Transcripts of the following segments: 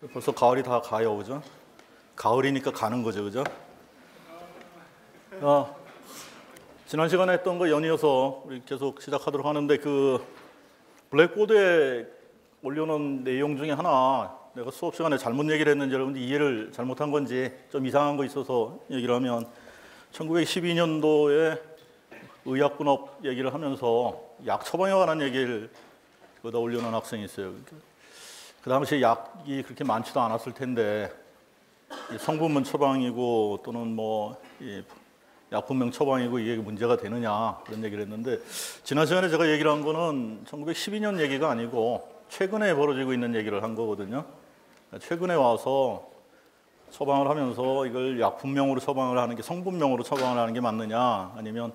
벌써 가을이 다 가요, 그죠? 가을이니까 가는 거죠, 그죠? 지난 시간에 했던 거 연이어서 우리 계속 시작하도록 하는데 그 블랙보드에 올려놓은 내용 중에 하나 내가 수업 시간에 잘못 얘기를 했는지 여러분들 이해를 잘못한 건지 좀 이상한 거 있어서 얘기를 하면 1912년도에 의약분업 얘기를 하면서 약 처방에 관한 얘기를 거기다 올려놓은 학생이 있어요. 그 당시에 약이 그렇게 많지도 않았을 텐데 성분명 처방이고 또는 뭐 약품명 처방이고 이게 문제가 되느냐 그런 얘기를 했는데 지난 시간에 제가 얘기를 한 거는 1912년 얘기가 아니고 최근에 벌어지고 있는 얘기를 한 거거든요. 최근에 와서 처방을 하면서 이걸 약품명으로 처방을 하는 게 성분명으로 처방을 하는 게 맞느냐 아니면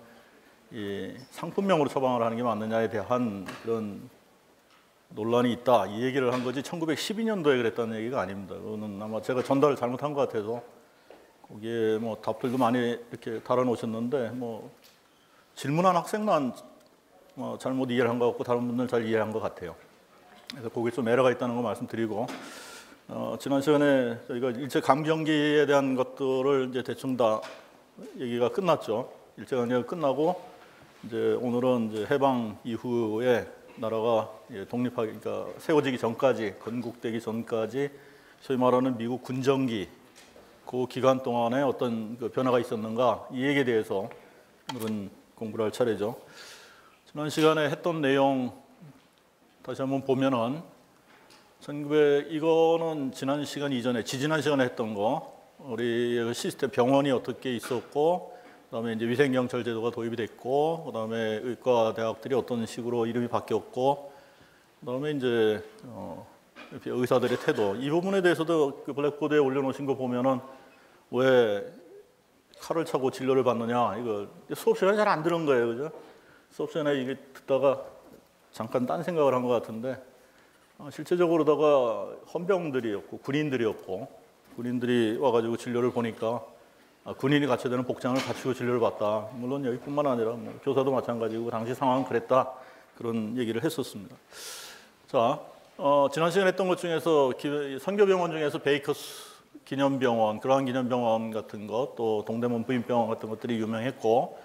이 상품명으로 처방을 하는 게 맞느냐에 대한 그런 논란이 있다 이 얘기를 한 거지 1912년도에 그랬다는 얘기가 아닙니다. 그거는 아마 제가 전달을 잘못한 것 같아서 거기에 뭐 답들도 많이 이렇게 달아놓으셨는데 뭐 질문한 학생만 잘못 이해를 한 것 같고 다른 분들은 잘 이해한 것 같아요. 그래서 거기에 좀 에러가 있다는 거 말씀드리고 지난 시간에 저희가 일제 강점기에 대한 것들을 이제 대충 다 얘기가 끝났죠. 일제 강점기가 끝나고 이제 오늘은 이제 해방 이후에 나라가 독립하기, 그러니까 세워지기 전까지, 건국되기 전까지 소위 말하는 미국 군정기 그 기간 동안에 어떤 그 변화가 있었는가 이 얘기에 대해서 오늘은 공부를 할 차례죠. 지난 시간에 했던 내용 다시 한번 보면은 이거는 지난 시간 이전에 지지난 시간에 했던 거 우리 시스템 병원이 어떻게 있었고 그다음에 이제 위생경찰 제도가 도입이 됐고, 그다음에 의과 대학들이 어떤 식으로 이름이 바뀌었고, 그다음에 이제 의사들의 태도 이 부분에 대해서도 그 블랙보드에 올려놓으신 거 보면은 왜 칼을 차고 진료를 받느냐 이거 수업 시간에 잘 안 들은 거예요, 그죠? 수업 시간에 이게 듣다가 잠깐 딴 생각을 한 것 같은데 실제적으로다가 헌병들이었고 군인들이 와가지고 진료를 보니까. 군인이 갖춰야 되는 복장을 갖추고 진료를 받다. 물론 여기뿐만 아니라 뭐 교사도 마찬가지고 당시 상황은 그랬다. 그런 얘기를 했었습니다. 자, 지난 시간에 했던 것 중에서 선교병원 중에서 베이커스 기념병원, 그러한 기념병원 같은 것, 또 동대문 부인병원 같은 것들이 유명했고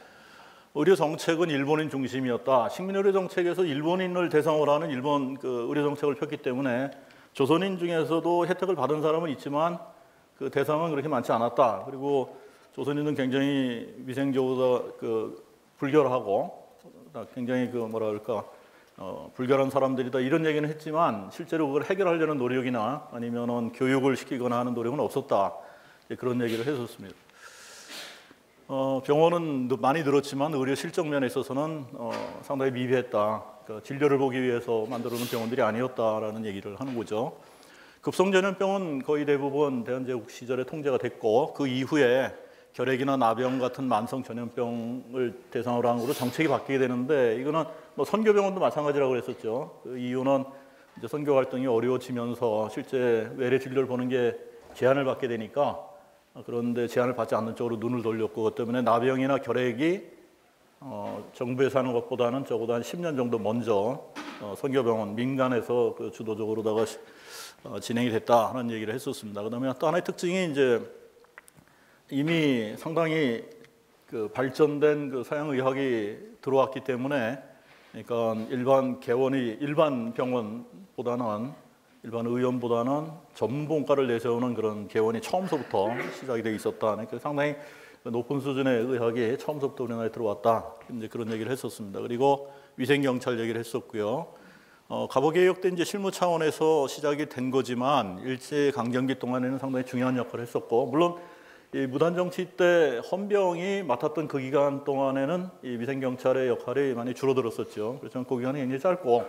의료 정책은 일본인 중심이었다. 식민의료 정책에서 일본인을 대상으로 하는 일본 그 의료 정책을 폈기 때문에 조선인 중에서도 혜택을 받은 사람은 있지만 그 대상은 그렇게 많지 않았다. 그리고 조선인은 굉장히 위생적으로 불결하고 굉장히 불결한 사람들이다 이런 얘기는 했지만 실제로 그걸 해결하려는 노력이나 아니면은 교육을 시키거나 하는 노력은 없었다. 그런 얘기를 했었습니다. 병원은 많이 늘었지만 의료 실적 면에 있어서는 상당히 미비했다. 그러니까 진료를 보기 위해서 만들어 놓은 병원들이 아니었다라는 얘기를 하는 거죠. 급성전염병은 거의 대부분 대한제국 시절에 통제가 됐고 그 이후에 결핵이나 나병 같은 만성 전염병을 대상으로 한 거로 정책이 바뀌게 되는데 이거는 뭐 선교병원도 마찬가지라고 그랬었죠. 그 이유는 이제 선교 활동이 어려워지면서 실제 외래 진료를 보는 게 제한을 받게 되니까 그런데 제한을 받지 않는 쪽으로 눈을 돌렸고 그것 때문에 나병이나 결핵이 정부에서 하는 것보다는 적어도 한 10년 정도 먼저 선교병원 민간에서 그 주도적으로다가 진행이 됐다 하는 얘기를 했었습니다. 그다음에 또 하나의 특징이 이제 이미 상당히 그 발전된 그 서양 의학이 들어왔기 때문에 그러니까 일반 병원보다는 일반 의원보다는 전문가를 내세우는 그런 개원이 처음서부터 시작이 되어 있었다. 그러니까 상당히 높은 수준의 의학이 처음서부터 우리나라에 들어왔다. 이제 그런 얘기를 했었습니다. 그리고 위생경찰 얘기를 했었고요. 갑오개혁 때 이제 실무 차원에서 시작이 된 거지만 일제 강점기 동안에는 상당히 중요한 역할을 했었고 물론 이 무단정치 때 헌병이 맡았던 그 기간 동안에는 이 위생경찰의 역할이 많이 줄어들었었죠. 그렇지만 그 기간이 굉장히 짧고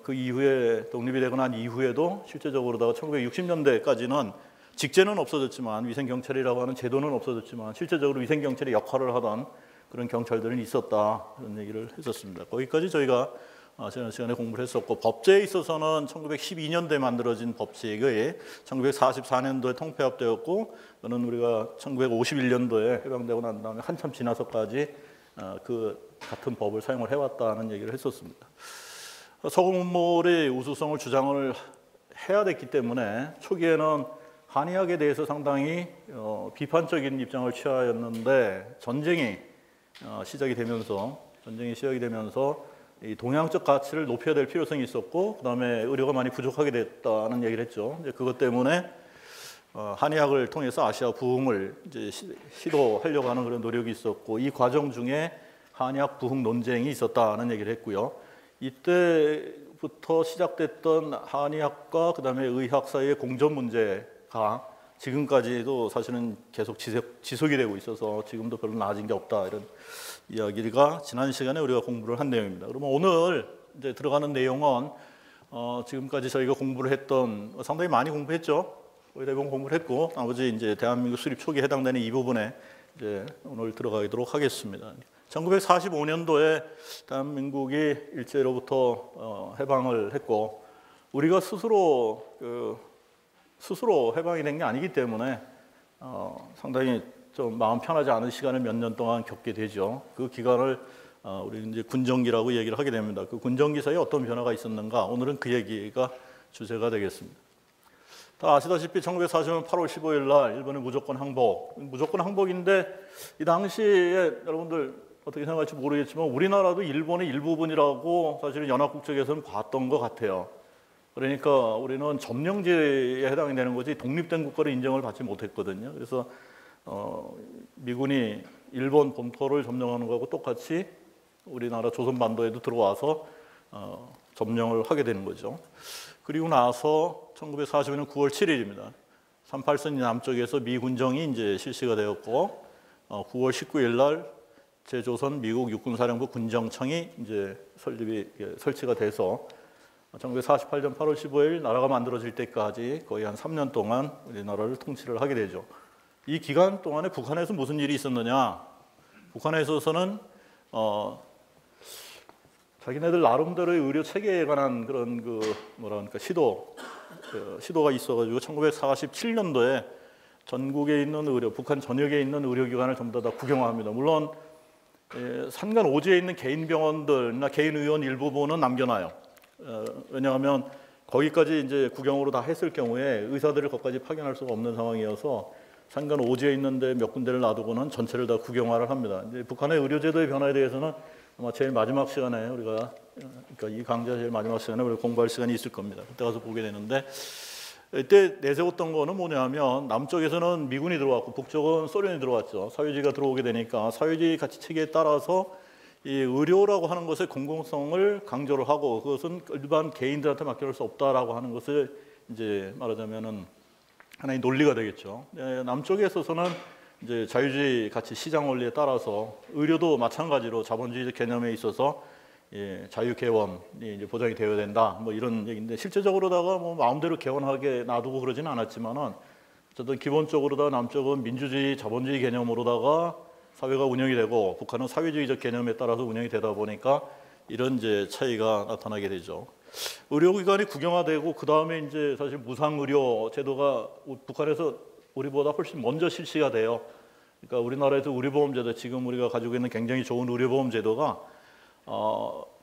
그 이후에 독립이 되고 난 이후에도 실제적으로다가 1960년대까지는 직제는 없어졌지만 위생경찰이라고 하는 제도는 없어졌지만 실제적으로 위생경찰의 역할을 하던 그런 경찰들은 있었다 그런 얘기를 했었습니다. 거기까지 저희가 지난 시간에 공부를 했었고 법제에 있어서는 1912년도에 만들어진 법칙의 1944년도에 통폐합되었고 그는 우리가 1951년도에 해방되고 난 다음에 한참 지나서까지 그 같은 법을 사용을 해왔다는 얘기를 했었습니다. 서구문물의 우수성을 주장을 해야 됐기 때문에 초기에는 한의학에 대해서 상당히 비판적인 입장을 취하였는데 전쟁이 시작이 되면서 이 동양적 가치를 높여야 될 필요성이 있었고 그다음에 의료가 많이 부족하게 됐다는 얘기를 했죠. 이제 그것 때문에 한의학을 통해서 아시아 부흥을 이제 시도하려고 하는 그런 노력이 있었고 이 과정 중에 한의학 부흥 논쟁이 있었다는 얘기를 했고요. 이때부터 시작됐던 한의학과 그다음에 의학 사이의 공존 문제가 지금까지도 사실은 계속 지속이 되고 있어서 지금도 별로 나아진 게 없다 이런 이야기가 지난 시간에 우리가 공부를 한 내용입니다. 그러면 오늘 이제 들어가는 내용은 지금까지 저희가 공부를 했던 상당히 많이 공부했죠. 거의 대부분 공부를 했고 나머지 이제 대한민국 수립 초기에 해당되는 이 부분에 이제 오늘 들어가도록 하겠습니다. 1945년도에 대한민국이 일제로부터 해방을 했고 우리가 스스로 해방이 된 게 아니기 때문에 상당히 좀 마음 편하지 않은 시간을 몇 년 동안 겪게 되죠. 그 기간을 우리 이제 군정기라고 얘기를 하게 됩니다. 그 군정기 사이에 어떤 변화가 있었는가? 오늘은 그 얘기가 주제가 되겠습니다. 다 아시다시피 1940년 8월 15일 날 일본의 무조건 항복인데 이 당시에 여러분들 어떻게 생각할지 모르겠지만 우리나라도 일본의 일부분이라고 사실은 연합국적에서는 봤던 것 같아요. 그러니까 우리는 점령제에 해당이 되는 거지 독립된 국가로 인정을 받지 못했거든요. 그래서 미군이 일본 본토를 점령하는 거하고 똑같이 우리나라 조선반도에도 들어와서 점령을 하게 되는 거죠. 그리고 나서 1945년 9월 7일입니다. 38선 남쪽에서 미 군정이 이제 실시가 되었고 9월 19일 날 제조선 미국 육군사령부 군정청이 이제 설치가 돼서 1948년 8월 15일 나라가 만들어질 때까지 거의 한 3년 동안 우리나라를 통치를 하게 되죠. 이 기간 동안에 북한에서 무슨 일이 있었느냐? 북한에 있어서는 자기네들 나름대로의 의료 체계에 관한 그런 시도가 있어가지고 1947년도에 전국에 있는 북한 전역에 있는 의료기관을 전부 다 국영화합니다. 물론 산간 오지에 있는 개인 병원들이나 개인 의원 일부분은 남겨놔요. 왜냐하면 거기까지 이제 국영으로 다 했을 경우에 의사들을 거기까지 파견할 수가 없는 상황이어서 산간 오지에 있는데 몇 군데를 놔두고는 전체를 다 국영화를 합니다. 이제 북한의 의료제도의 변화에 대해서는 아마 제일 마지막 시간에 그러니까 이 강좌 제일 마지막 시간에 우리가 공부할 시간이 있을 겁니다. 그때 가서 보게 되는데 이때 내세웠던 거는 뭐냐면 남쪽에서는 미군이 들어왔고 북쪽은 소련이 들어왔죠. 사회주의가 들어오게 되니까 사회주의 가치 체계에 따라서 이 의료라고 하는 것의 공공성을 강조를 하고 그것은 일반 개인들한테 맡겨놓을 수 없다라고 하는 것을 이제 말하자면은 하나의 논리가 되겠죠. 남쪽에 있어서는 이제 자유주의 가치 시장 원리에 따라서 의료도 마찬가지로 자본주의적 개념에 있어서 자유 개원이 이제 보장이 되어야 된다. 뭐 이런 얘기인데 실제적으로다가 뭐 마음대로 개원하게 놔두고 그러지는 않았지만은 어쨌든 기본적으로다 남쪽은 민주주의 자본주의 개념으로다가 사회가 운영이 되고 북한은 사회주의적 개념에 따라서 운영이 되다 보니까 이런 이제 차이가 나타나게 되죠. 의료기관이 국영화되고 그 다음에 이제 사실 무상의료 제도가 북한에서 우리보다 훨씬 먼저 실시가 돼요. 그러니까 우리나라에서 의료보험제도 지금 우리가 가지고 있는 굉장히 좋은 의료보험제도가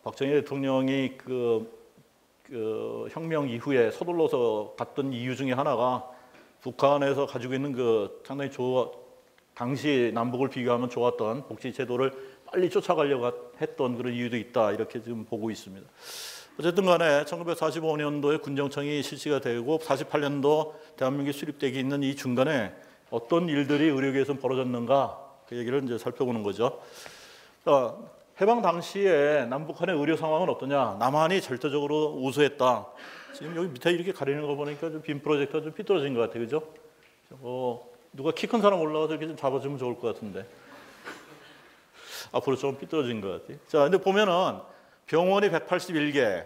박정희 대통령이 그 혁명 이후에 서둘러서 갔던 이유 중에 하나가 북한에서 가지고 있는 그 상당히 당시 남북을 비교하면 좋았던 복지 제도를 빨리 쫓아가려고 했던 그런 이유도 있다 이렇게 지금 보고 있습니다. 어쨌든 간에 1945년도에 군정청이 실시가 되고 48년도 대한민국이 수립되기 있는 이 중간에 어떤 일들이 의료계에서 벌어졌는가 그 얘기를 이제 살펴보는 거죠. 해방 당시에 남북한의 의료 상황은 어떠냐? 남한이 절대적으로 우수했다. 지금 여기 밑에 이렇게 가리는 거 보니까 좀 빔 프로젝터가 좀 삐뚤어진 것 같아요, 그죠? 누가 키 큰 사람 올라가서 이렇게 좀 잡아주면 좋을 것 같은데. 앞으로 좀 삐뚤어진 것 같아요. 자, 근데 보면은 병원이 181개,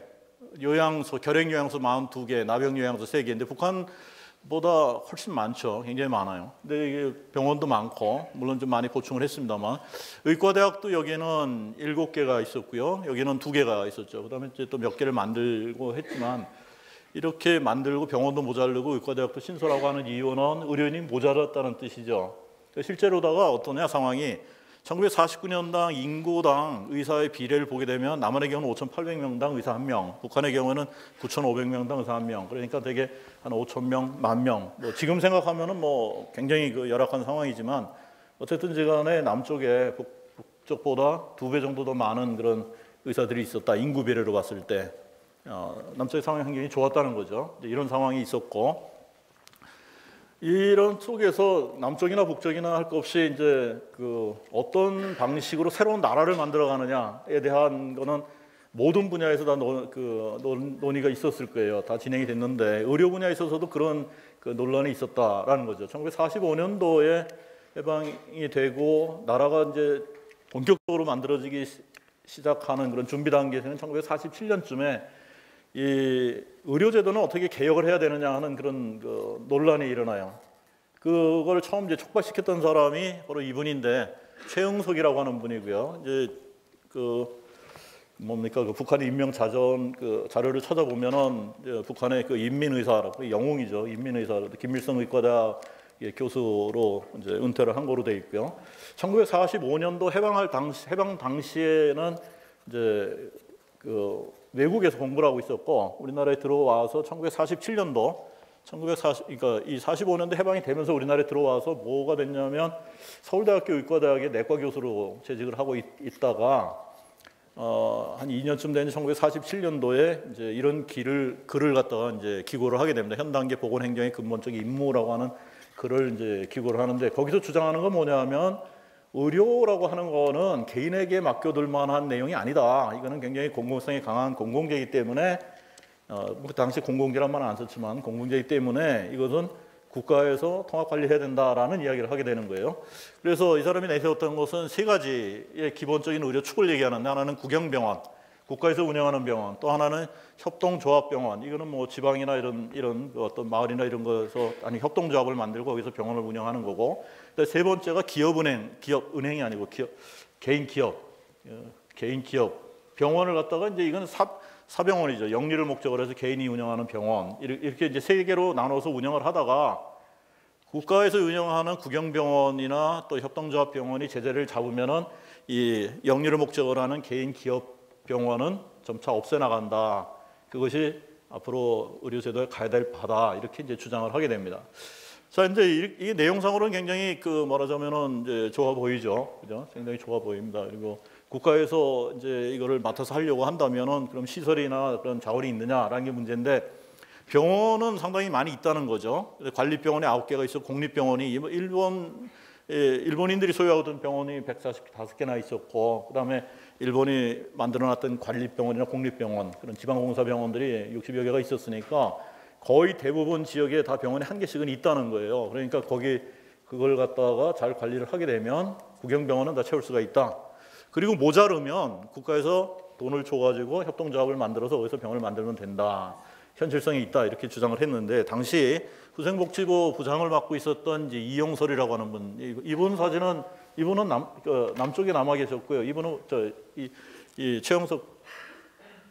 요양소, 결핵요양소 42개, 나병요양소 3개인데 북한보다 훨씬 많죠. 굉장히 많아요. 근데 이게 병원도 많고, 물론 좀 많이 보충을 했습니다만, 의과대학도 여기는 7개가 있었고요. 여기는 2개가 있었죠. 그 다음에 이제 또 몇 개를 만들고 했지만, 이렇게 만들고 병원도 모자르고 의과대학도 신설하고 하는 이유는 의료인이 모자랐다는 뜻이죠. 실제로다가 어떠냐 상황이 1949년당 인구당 의사의 비례를 보게 되면 남한의 경우는 5,800명당 의사 1명, 북한의 경우는 9,500명당 의사 1명. 그러니까 되게 한 5,000명, 10,000명. 뭐 지금 생각하면은 뭐 굉장히 그 열악한 상황이지만 어쨌든 간에 남쪽에 북쪽보다 2배 정도 더 많은 그런 의사들이 있었다. 인구 비례로 봤을 때 남쪽의 상황이 굉장히 좋았다는 거죠. 이런 상황이 있었고. 이런 속에서 남쪽이나 북쪽이나 할 것 없이 이제 그 어떤 방식으로 새로운 나라를 만들어가느냐에 대한 거는 모든 분야에서 다 논의가 있었을 거예요. 다 진행이 됐는데 의료 분야에 있어서도 그런 그 논란이 있었다라는 거죠. 1945년도에 해방이 되고 나라가 이제 본격적으로 만들어지기 시작하는 그런 준비 단계에서는 1947년쯤에 이 의료제도는 어떻게 개혁을 해야 되느냐 하는 그런 그 논란이 일어나요. 그걸 처음 이제 촉발시켰던 사람이 바로 이분인데 최응석이라고 하는 분이고요. 이제 그 뭡니까 그 북한의 인명 자전 그 자료를 찾아보면은 북한의 그 인민의사라고 영웅이죠. 인민의사 김일성 의과대학 교수로 이제 은퇴를 한 거로 돼 있고요. 1945년도 해방 당시에는 이제 그 외국에서 공부를 하고 있었고 우리나라에 들어와서 1947년도 그러니까 이 45년도 해방이 되면서 우리나라에 들어와서 뭐가 됐냐면 서울대학교 의과대학의 내과 교수로 재직을 하고 있다가 한 2년쯤 된 1947년도에 이제 이런 글을 갖다가 이제 기고를 하게 됩니다. 현 단계 보건행정의 근본적 임무라고 하는 글을 이제 기고를 하는데 거기서 주장하는 건 뭐냐면 의료라고 하는 거는 개인에게 맡겨둘 만한 내용이 아니다. 이거는 굉장히 공공성이 강한 공공재이기 때문에 그 당시 공공재란 말은 안 썼지만 공공재이기 때문에 이것은 국가에서 통합 관리해야 된다라는 이야기를 하게 되는 거예요. 그래서 이 사람이 내세웠던 것은 세 가지의 기본적인 의료 축을 얘기하는데 하나는 국영병원, 국가에서 운영하는 병원, 또 하나는 협동조합병원. 이거는 뭐 지방이나 이런 어떤 마을이나 이런 거에서 아니 협동조합을 만들고 거기서 병원을 운영하는 거고. 세 번째가 기업은행이 아니고 개인 기업 병원을 갖다가 이제 이건 사병원이죠. 영리를 목적으로 해서 개인이 운영하는 병원 이렇게 이제 세 개로 나눠서 운영을 하다가 국가에서 운영하는 국영병원이나 또 협동조합병원이 제재를 잡으면은 이 영리를 목적으로 하는 개인 기업 병원은 점차 없애 나간다. 그것이 앞으로 의료제도에 가야 될 바다 이렇게 이제 주장을 하게 됩니다. 자, 이제 이 내용상으로는 굉장히 그 말하자면은 이제 좋아 보이죠, 그죠? 굉장히 좋아 보입니다. 그리고 국가에서 이제 이거를 맡아서 하려고 한다면은 그럼 시설이나 그런 자원이 있느냐라는 게 문제인데 병원은 상당히 많이 있다는 거죠. 관립병원이 9개가 있어 공립병원이 일본인들이 소유하던 병원이 145개나 있었고 그다음에 일본이 만들어놨던 관립병원이나 공립병원 그런 지방공사병원들이 60여 개가 있었으니까 거의 대부분 지역에 다 병원에 한 개씩은 있다는 거예요. 그러니까 그걸 갖다가 잘 관리를 하게 되면 국영병원은 다 채울 수가 있다. 그리고 모자르면 국가에서 돈을 줘가지고 협동조합을 만들어서 거기서 병원을 만들면 된다. 현실성이 있다 이렇게 주장을 했는데 당시 후생복지부 부장을 맡고 있었던 이제 이영설이라고 하는 분, 이분은 남쪽에 남아 계셨고요. 이분은 이 최영석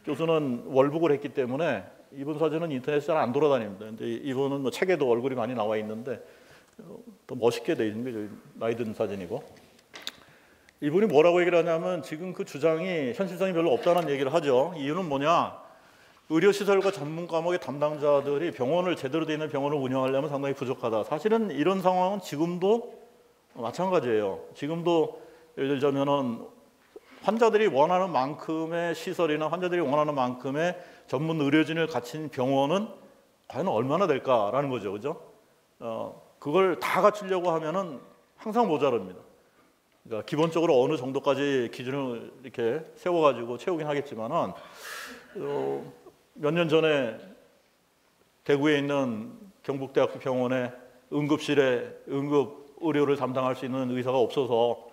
교수는 월북을 했기 때문에 이분 사진은 인터넷에 잘 안 돌아다닙니다. 근데 이분은 뭐 책에도 얼굴이 많이 나와 있는데 더 멋있게 돼 있는 게 나이 든 사진이고. 이분이 뭐라고 얘기를 하냐면 지금 그 주장이 현실성이 별로 없다는 얘기를 하죠. 이유는 뭐냐? 의료시설과 전문 과목의 담당자들이 병원을 제대로 되어 있는 병원을 운영하려면 상당히 부족하다. 사실은 이런 상황은 지금도 마찬가지예요. 지금도 예를 들자면은 환자들이 원하는 만큼의 시설이나 환자들이 원하는 만큼의 전문 의료진을 갖춘 병원은 과연 얼마나 될까라는 거죠, 그죠? 그걸 다 갖추려고 하면은 항상 모자랍니다. 그러니까 기본적으로 어느 정도까지 기준을 이렇게 세워가지고 채우긴 하겠지만은 몇 년 전에 대구에 있는 경북대학교 병원에 응급실에 응급 의료를 담당할 수 있는 의사가 없어서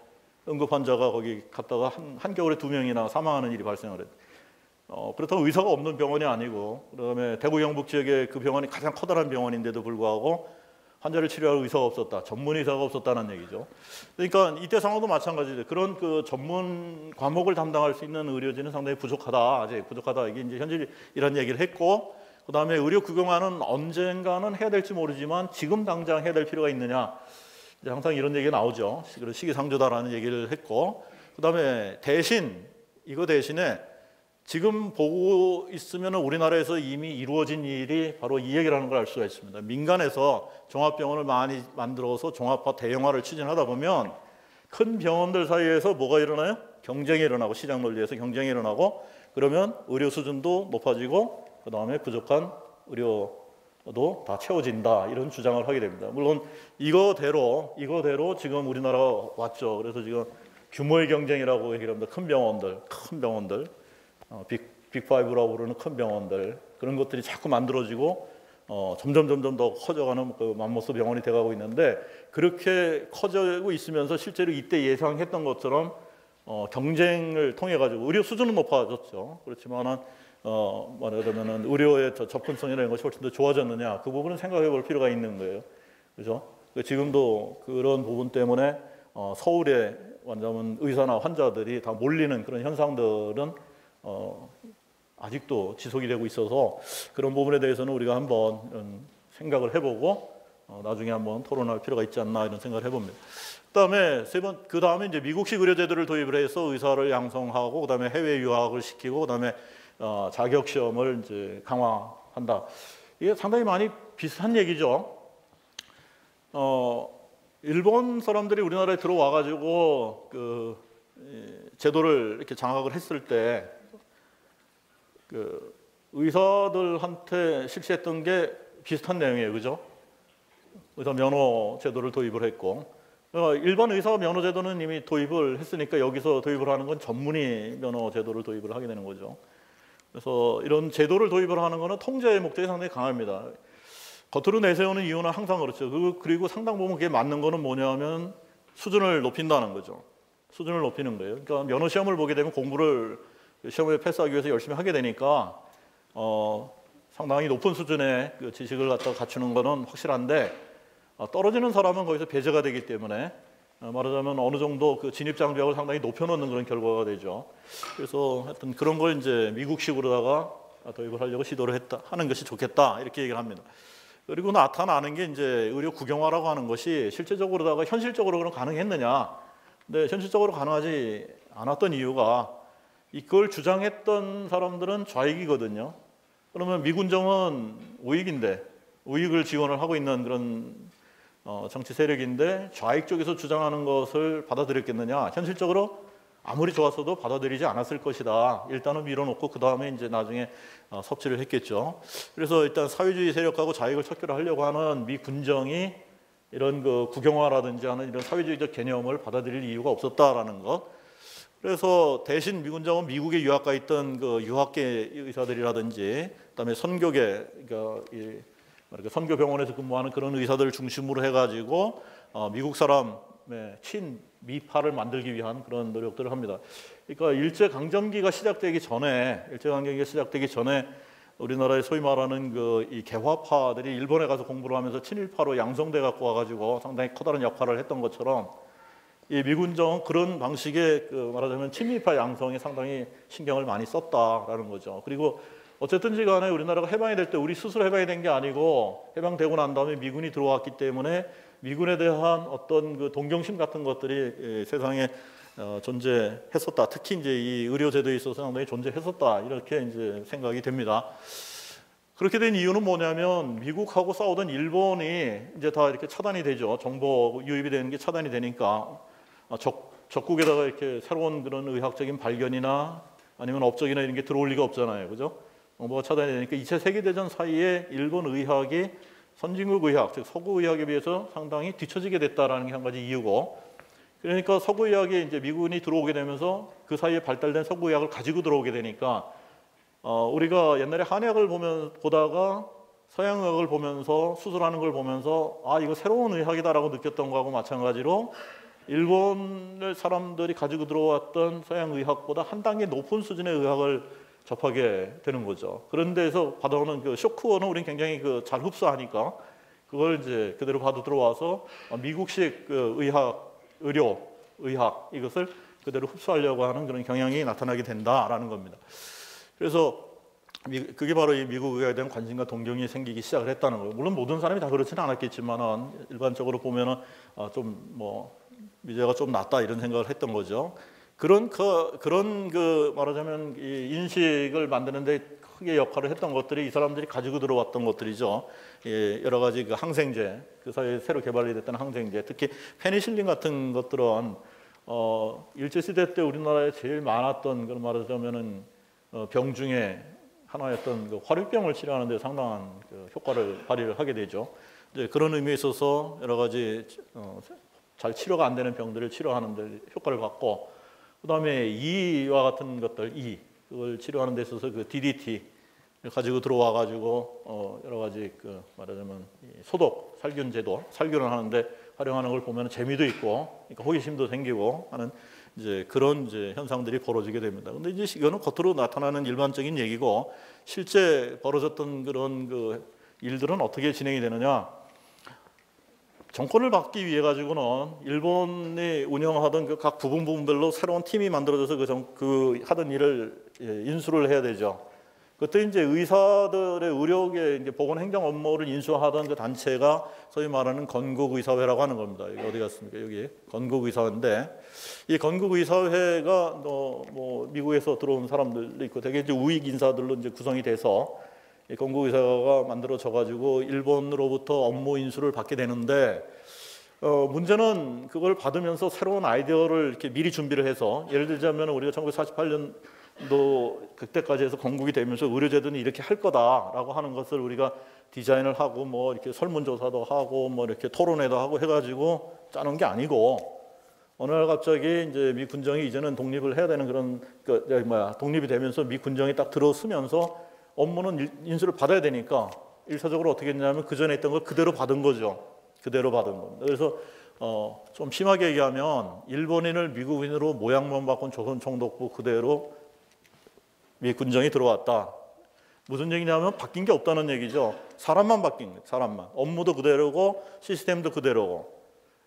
응급 환자가 거기 갔다가 한겨울에 2명이나 사망하는 일이 발생을 했어요. 그렇다고 의사가 없는 병원이 아니고 그다음에 대구 경북 지역에 그 병원이 가장 커다란 병원인데도 불구하고 환자를 치료할 의사가 없었다. 전문 의사가 없었다는 얘기죠. 그러니까 이때 상황도 마찬가지죠. 그런 그 전문 과목을 담당할 수 있는 의료진은 상당히 부족하다. 아직 부족하다. 이게 이제 현실이라는 얘기를 했고, 그다음에 의료 국영화는 언젠가는 해야 될지 모르지만 지금 당장 해야 될 필요가 있느냐. 이제 항상 이런 얘기가 나오죠. 시기상조다라는 얘기를 했고, 그다음에 이거 대신에 지금 보고 있으면 우리나라에서 이미 이루어진 일이 바로 이 얘기라는 걸 알 수가 있습니다. 민간에서 종합병원을 많이 만들어서 종합화 대형화를 추진하다 보면 큰 병원들 사이에서 뭐가 일어나요? 경쟁이 일어나고, 시장 논리에서 경쟁이 일어나고, 그러면 의료 수준도 높아지고 그다음에 부족한 의료도 다 채워진다, 이런 주장을 하게 됩니다. 물론 이거대로 지금 우리나라가 왔죠. 그래서 지금 규모의 경쟁이라고 얘기를 합니다. 큰 병원들, 빅5라고 부르는 큰 병원들, 그런 것들이 자꾸 만들어지고 점점 더 커져가는 그 맘모스 병원이 돼가고 있는데, 그렇게 커지고 있으면서 실제로 이때 예상했던 것처럼 경쟁을 통해 가지고 의료 수준은 높아졌죠. 그렇지만은 말하자면은 의료의 접근성이나 이런 것이 훨씬 더 좋아졌느냐, 그 부분은 생각해 볼 필요가 있는 거예요. 그죠? 지금도 그런 부분 때문에 서울에 완전 의사나 환자들이 다 몰리는 그런 현상들은 아직도 지속이 되고 있어서, 그런 부분에 대해서는 우리가 한번 생각을 해보고 나중에 한번 토론할 필요가 있지 않나, 이런 생각을 해봅니다. 그 다음에 이제 미국식 의료제도를 도입을 해서 의사를 양성하고, 그다음에 해외 유학을 시키고, 그다음에 자격 시험을 이제 강화한다. 이게 상당히 많이 비슷한 얘기죠. 일본 사람들이 우리나라에 들어와 가지고 그 제도를 이렇게 장악을 했을 때 그 의사들한테 실시했던 게 비슷한 내용이에요, 그죠? 의사 면허 제도를 도입을 했고, 일반 의사 면허 제도는 이미 도입을 했으니까 여기서 도입을 하는 건 전문의 면허 제도를 도입을 하게 되는 거죠. 그래서 이런 제도를 도입을 하는 것은 통제의 목적이 상당히 강합니다. 겉으로 내세우는 이유는 항상 그렇죠. 그리고 상당 부분 그게 맞는 거는 뭐냐면 수준을 높인다는 거죠. 수준을 높이는 거예요. 그러니까 면허 시험을 보게 되면 공부를 시험에 패스하기 위해서 열심히 하게 되니까 상당히 높은 수준의 그 지식을 갖다 갖추는 거는 확실한데, 떨어지는 사람은 거기서 배제가 되기 때문에 말하자면 어느 정도 그 진입 장벽을 상당히 높여놓는 그런 결과가 되죠. 그래서 하여튼 그런 걸 이제 미국식으로다가 도입을 하려고 시도를 하는 것이 좋겠다, 이렇게 얘기를 합니다. 그리고 나타나는 게 이제 의료 국영화라고 하는 것이 실제적으로다가 현실적으로 그럼 가능했느냐? 근데 현실적으로 가능하지 않았던 이유가, 이걸 주장했던 사람들은 좌익이거든요. 그러면 미군정은 우익인데, 우익을 지원을 하고 있는 그런 정치 세력인데 좌익 쪽에서 주장하는 것을 받아들였겠느냐? 현실적으로 아무리 좋았어도 받아들이지 않았을 것이다. 일단은 밀어놓고 그 다음에 이제 나중에 섭취를 했겠죠. 그래서 일단 사회주의 세력하고 좌익을 척결을 하려고 하는 미 군정이 이런 그 국영화라든지 하는 이런 사회주의적 개념을 받아들일 이유가 없었다라는 것. 그래서 대신 미군정은 미국에 유학가 있던 그 유학계 의사들이라든지, 그다음에 선교계, 그러니까 선교병원에서 근무하는 그런 의사들을 중심으로 해가지고 미국 사람의 친미파를 만들기 위한 그런 노력들을 합니다. 그러니까 일제강점기가 시작되기 전에 우리나라의 소위 말하는 이 개화파들이 일본에 가서 공부를 하면서 친일파로 양성돼 갖고 와가지고 상당히 커다란 역할을 했던 것처럼, 이 미군정은 그런 방식의 말하자면 친미파 양성에 상당히 신경을 많이 썼다라는 거죠. 그리고 어쨌든지 간에 우리나라가 해방이 될 때 우리 스스로 해방이 된 게 아니고, 해방되고 난 다음에 미군이 들어왔기 때문에 미군에 대한 어떤 그 동경심 같은 것들이 세상에 존재했었다. 특히 이제 이 의료제도에 있어서 상당히 존재했었다, 이렇게 이제 생각이 됩니다. 그렇게 된 이유는 뭐냐면, 미국하고 싸우던 일본이 이제 다 이렇게 차단이 되죠. 정보 유입이 되는 게 차단이 되니까 적국에다가 이렇게 새로운 그런 의학적인 발견이나 아니면 업적이나 이런 게 들어올 리가 없잖아요, 그죠? 정보가 차단이 되니까 2차 세계대전 사이에 일본 의학이 선진국 의학, 즉 서구 의학에 비해서 상당히 뒤처지게 됐다라는 게 한 가지 이유고, 그러니까 서구 의학에 이제 미군이 들어오게 되면서 그 사이에 발달된 서구 의학을 가지고 들어오게 되니까, 우리가 옛날에 한의학을 보다가 서양 의학을 보면서 수술하는 걸 보면서 이거 새로운 의학이다라고 느꼈던 거하고 마찬가지로, 일본 사람들이 가지고 들어왔던 서양 의학보다 한 단계 높은 수준의 의학을 접하게 되는 거죠. 그런 데서 받아오는 그 쇼크원은 우리는 굉장히 잘 흡수하니까 그걸 이제 그대로 받아 들어와서 미국식 의학 이것을 그대로 흡수하려고 하는 그런 경향이 나타나게 된다라는 겁니다. 그래서 그게 바로 이 미국 의회에 대한 관심과 동경이 생기기 시작을 했다는 거예요. 물론 모든 사람이 다 그렇지는 않았겠지만은 일반적으로 보면은 좀 뭐 미제가 좀 낫다 이런 생각을 했던 거죠. 그런 말하자면 이 인식을 만드는데 크게 역할을 했던 것들이 이 사람들이 가지고 들어왔던 것들이죠. 예, 여러 가지 그 항생제, 그 사이에 새로 개발이 됐던 항생제, 특히 페니실린 같은 것들은 일제시대 때 우리나라에 제일 많았던 그런 말하자면은 병 중에 하나였던 그 화류병을 치료하는 데 상당한 그 효과를 발휘를 하게 되죠. 이제 그런 의미에 있어서 여러 가지 잘 치료가 안 되는 병들을 치료하는 데 효과를 받고, 그다음에 이와 같은 것들, 그걸 치료하는 데 있어서 그 DDT 가지고 들어와 가지고 여러 가지 그 말하자면 소독, 살균 제도, 살균을 하는데 활용하는 걸 보면 재미도 있고, 그러니까 호기심도 생기고 하는 이제 그런 이제 현상들이 벌어지게 됩니다. 근데 이제 이거는 겉으로 나타나는 일반적인 얘기고, 실제 벌어졌던 그런 그 일들은 어떻게 진행이 되느냐? 정권을 받기 위해 가지고는 일본이 운영하던 그 각 부분별로 새로운 팀이 만들어져서 그 하던 일을 인수를 해야 되죠. 그때 이제 의사들의 의료계 이제 보건행정 업무를 인수하던 그 단체가 소위 말하는 건국의사회라고 하는 겁니다. 여기 어디 갔습니까? 여기 건국의사회인데, 이 건국의사회가 뭐 미국에서 들어온 사람들도 있고 되게 이제 우익 인사들로 이제 구성이 돼서 이 건국의사가 만들어져 가지고 일본으로부터 업무 인수를 받게 되는데, 문제는 그걸 받으면서 새로운 아이디어를 이렇게 미리 준비를 해서, 예를 들자면 우리가 1948년도 그때까지 해서 건국이 되면서 의료제도는 이렇게 할 거다라고 하는 것을 우리가 디자인을 하고 뭐 이렇게 설문조사도 하고 뭐 이렇게 토론회도 하고 해가지고 짜는 게 아니고, 어느 날 갑자기 이제 미 군정이 이제는 독립을 해야 되는 그런 독립이 되면서 미 군정이 딱 들어서면서 업무는 인수를 받아야 되니까 일차적으로 어떻게 했냐면 그 전에 있던 걸 그대로 받은 거죠. 그대로 받은 겁니다. 그래서 좀 심하게 얘기하면 일본인을 미국인으로 모양만 바꾼 조선총독부 그대로 미 군정이 들어왔다. 무슨 얘기냐면 바뀐 게 없다는 얘기죠. 사람만 바뀐 거예요. 사람만. 업무도 그대로고 시스템도 그대로고.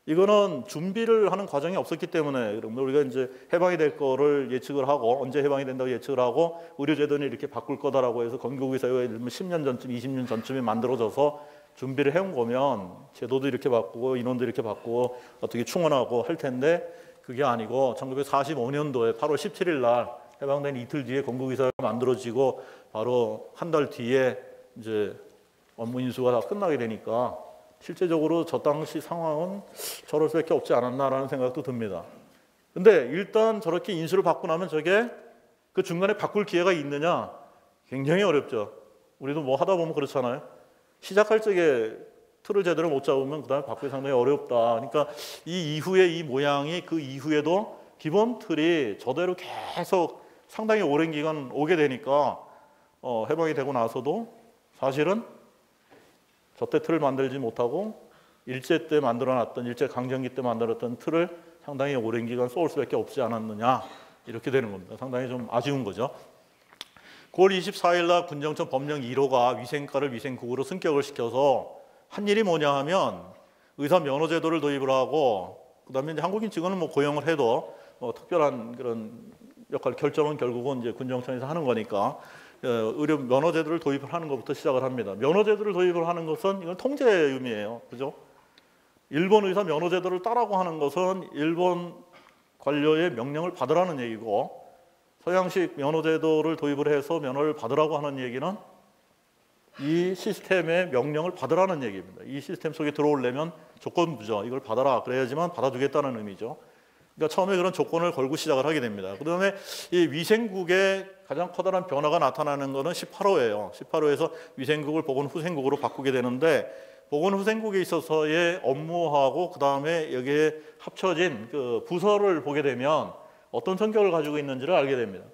이거는 준비를 하는 과정이 없었기 때문에, 그러면 우리가 이제 해방이 될 거를 예측을 하고, 언제 해방이 된다고 예측을 하고, 의료제도는 이렇게 바꿀 거다라고 해서 건국의사회가 10년 전쯤, 20년 전쯤에 만들어져서 준비를 해온 거면 제도도 이렇게 바꾸고 인원도 이렇게 바꾸고 어떻게 충원하고 할 텐데, 그게 아니고 1945년도에 8월 17일 날 해방된 이틀 뒤에 건국의사회가 만들어지고 바로 한 달 뒤에 이제 업무 인수가 다 끝나게 되니까 실제적으로 저 당시 상황은 저럴 수밖에 없지 않았나라는 생각도 듭니다. 근데 일단 저렇게 인수를 받고 나면 저게 그 중간에 바꿀 기회가 있느냐? 굉장히 어렵죠. 우리도 뭐 하다 보면 그렇잖아요. 시작할 적에 틀을 제대로 못 잡으면 그 다음에 바꾸기 상당히 어렵다. 그러니까 이 이후에 이 모양이 그 이후에도 기본 틀이 저대로 계속 상당히 오랜 기간 오게 되니까 해방이 되고 나서도 사실은 저때 틀을 만들지 못하고 일제 때 만들어놨던, 일제 강점기 때 만들었던 틀을 상당히 오랜 기간 쏠 수밖에 없지 않았느냐, 이렇게 되는 겁니다. 상당히 좀 아쉬운 거죠. 9월 24일 날 군정청 법령 1호가 위생과를 위생국으로 승격을 시켜서 한 일이 뭐냐 하면 의사 면허 제도를 도입을 하고, 그다음에 이제 한국인 직원은 뭐 고용을 해도 특별한 그런 역할 결정은 결국은 이제 군정청에서 하는 거니까 의료 면허 제도를 도입을 하는 것부터 시작을 합니다. 면허 제도를 도입을 하는 것은 이건 통제의 의미예요. 그죠? 일본 의사 면허 제도를 따라고 하는 것은 일본 관료의 명령을 받으라는 얘기고, 서양식 면허 제도를 도입을 해서 면허를 받으라고 하는 얘기는 이 시스템의 명령을 받으라는 얘기입니다. 이 시스템 속에 들어오려면 조건부죠. 이걸 받아라. 그래야지만 받아주겠다는 의미죠. 그러니까 처음에 그런 조건을 걸고 시작을 하게 됩니다. 그다음에 이 위생국의 가장 커다란 변화가 나타나는 것은 18호예요. 18호에서 위생국을 보건후생국으로 바꾸게 되는데, 보건후생국에 있어서의 업무하고 그다음에 여기에 합쳐진 그 부서를 보게 되면 어떤 성격을 가지고 있는지를 알게 됩니다.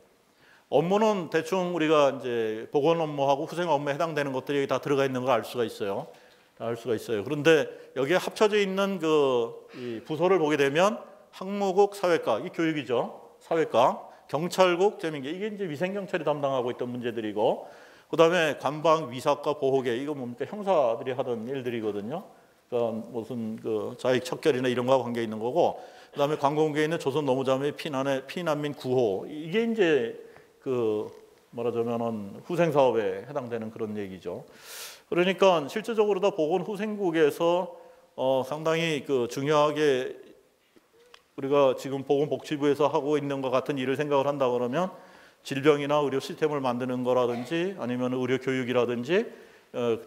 업무는 대충 우리가 이제 보건 업무하고 후생 업무에 해당되는 것들이 여기 다 들어가 있는 걸 알 수가 있어요. 그런데 여기에 합쳐져 있는 이 부서를 보게 되면 항무국 사회과, 이 교육이죠. 사회과, 경찰국, 재민계, 이게 이제 위생경찰이 담당하고 있던 문제들이고, 그다음에 관방, 위사과, 보호계, 이거 뭡니까? 형사들이 하던 일들이거든요. 그러니까 무슨 그 자익 척결이나 이런 거와 관계 있는 거고, 그다음에 관공계에 있는 조선 노무자의 피난민 구호, 이게 이제 그 말하자면은 후생 사업에 해당되는 그런 얘기죠. 그러니까 실질적으로 다 보건 후생국에서 상당히 그 중요하게 우리가 지금 보건복지부에서 하고 있는 것 같은 일을 생각을 한다 그러면 질병이나 의료 시스템을 만드는 거라든지 아니면 의료 교육이라든지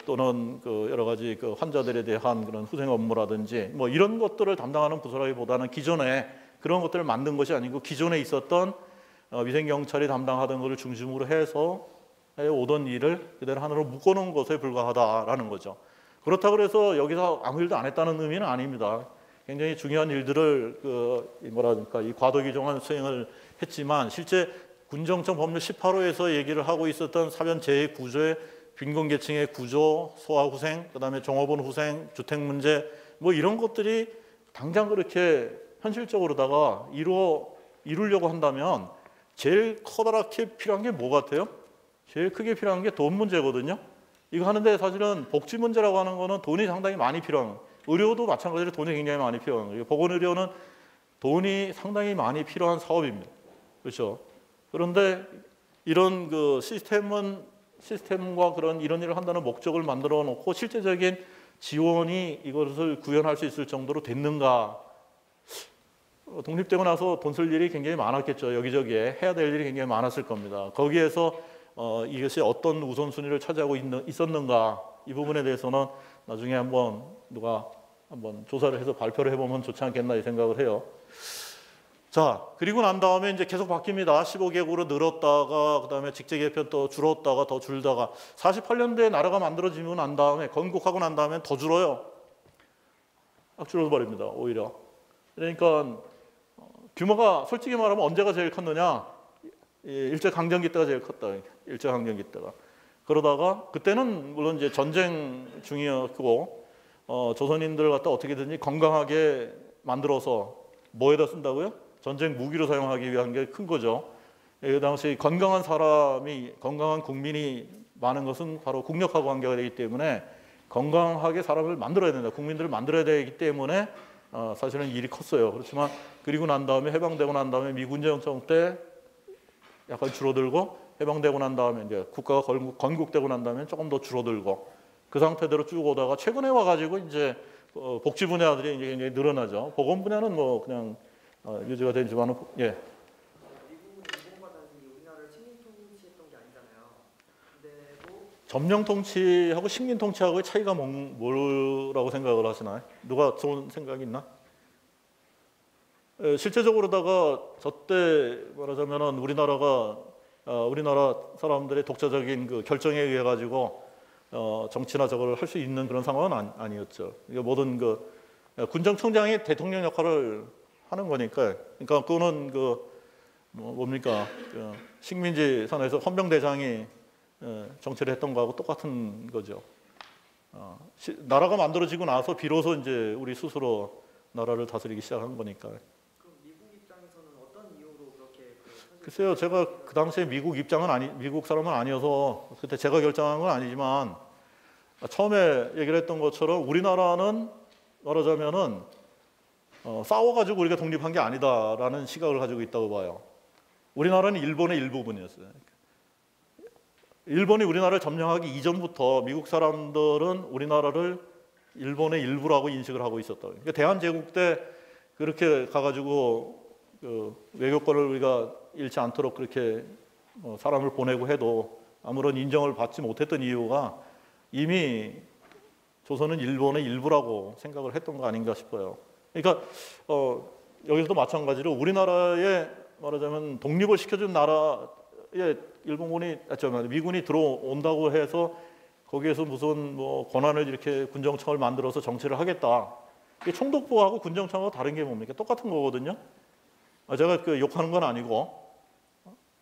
또는 그 여러 가지 그 환자들에 대한 그런 후생 업무라든지 뭐 이런 것들을 담당하는 부서라기보다는 기존에 그런 것들을 만든 것이 아니고 기존에 있었던 위생경찰이 담당하던 것을 중심으로 해서 오던 일을 그대로 하나로 묶어놓은 것에 불과하다라는 거죠. 그렇다고 해서 여기서 아무 일도 안 했다는 의미는 아닙니다. 굉장히 중요한 일들을 이 과도기종한 수행을 했지만 실제 군정청 법률 18호에서 얘기를 하고 있었던 사변 재해 구조의 빈곤계층의 구조, 소아후생, 그다음에 종업원 후생, 주택 문제 뭐 이런 것들이 당장 그렇게 현실적으로다가 이루려고 한다면 제일 커다랗게 필요한 게 뭐 같아요? 제일 크게 필요한 게 돈 문제거든요. 이거 하는데 사실은 복지 문제라고 하는 거는 돈이 상당히 많이 필요한, 의료도 마찬가지로 돈이 굉장히 많이 필요한 거예요. 보건의료는 돈이 상당히 많이 필요한 사업입니다. 그렇죠? 그런데 이런 그 시스템과 그런 이런 일을 한다는 목적을 만들어 놓고 실제적인 지원이 이것을 구현할 수 있을 정도로 됐는가? 독립되고 나서 돈 쓸 일이 굉장히 많았겠죠. 여기저기에 해야 될 일이 굉장히 많았을 겁니다. 거기에서 이것이 어떤 우선순위를 차지하고 있었는가? 이 부분에 대해서는 나중에 누가 한번 조사를 해서 발표를 해보면 좋지 않겠나 이 생각을 해요. 자, 그리고 난 다음에 이제 계속 바뀝니다. 15개국으로 늘었다가 그다음에 직제 개편 또 줄었다가 더 줄다가 48년도에 나라가 만들어지고 난 다음에 건국하고 난 다음에 더 줄어요. 막 줄어서 버립니다. 오히려. 그러니까 규모가 솔직히 말하면 언제가 제일 컸느냐? 일제강점기 때가 제일 컸다. 일제강점기 때가. 그러다가 그때는 물론 이제 전쟁 중이었고 조선인들 갖다 어떻게든지 건강하게 만들어서 뭐에다 쓴다고요? 전쟁 무기로 사용하기 위한 게 큰 거죠. 그 당시 건강한 국민이 많은 것은 바로 국력하고 관계가 되기 때문에 건강하게 사람을 만들어야 된다. 국민들을 만들어야 되기 때문에 사실은 일이 컸어요. 그렇지만 그리고 난 다음에 해방되고 난 다음에 미군정청 때 약간 줄어들고 해방되고 난 다음에 이제 국가가 건국되고 난 다음에 조금 더 줄어들고 그 상태대로 쭉 오다가 최근에 와가지고 이제 복지 분야들이 이제 굉장히 늘어나죠. 보건 분야는 뭐 그냥 유지가 되지만은 예. 미국은 일본과는 우리나라를 식민 통치했던 게 아니잖아요. 근데도 점령 통치하고 식민 통치하고의 차이가 뭐라고 생각을 하시나요? 누가 좋은 생각이 있나? 실제적으로다가 저때 말하자면은 우리나라 사람들의 독자적인 그 결정에 의해 가지고 정치나 저걸 할 수 있는 그런 상황은 아니었죠. 이게 모든 그 군정청장이 대통령 역할을 하는 거니까. 그러니까 그거는 뭡니까 식민지 선에서 헌병대장이 정치를 했던 거하고 똑같은 거죠. 나라가 만들어지고 나서 비로소 이제 우리 스스로 나라를 다스리기 시작한 거니까. 그럼 미국 입장에서는 어떤 이유로 그렇게 글쎄요, 제가 그 당시에 미국 사람은 아니어서 그때 제가 결정한 건 아니지만 처음에 얘기를 했던 것처럼 우리나라는 말하자면은 싸워가지고 우리가 독립한 게 아니다라는 시각을 가지고 있다고 봐요. 우리나라는 일본의 일부분이었어요. 일본이 우리나라를 점령하기 이전부터 미국 사람들은 우리나라를 일본의 일부라고 인식을 하고 있었다. 그러니까 대한제국 때 그렇게 가가지고 외교권을 우리가 잃지 않도록 그렇게 사람을 보내고 해도 아무런 인정을 받지 못했던 이유가 이미 조선은 일본의 일부라고 생각을 했던 거 아닌가 싶어요. 그러니까 여기서도 마찬가지로 우리나라에 말하자면 독립을 시켜준 나라에 미군이 들어온다고 해서 거기에서 무슨 뭐 권한을 이렇게 군정청을 만들어서 정치를 하겠다. 이게 총독부하고 군정청하고 다른 게 뭡니까? 똑같은 거거든요. 제가 욕하는 건 아니고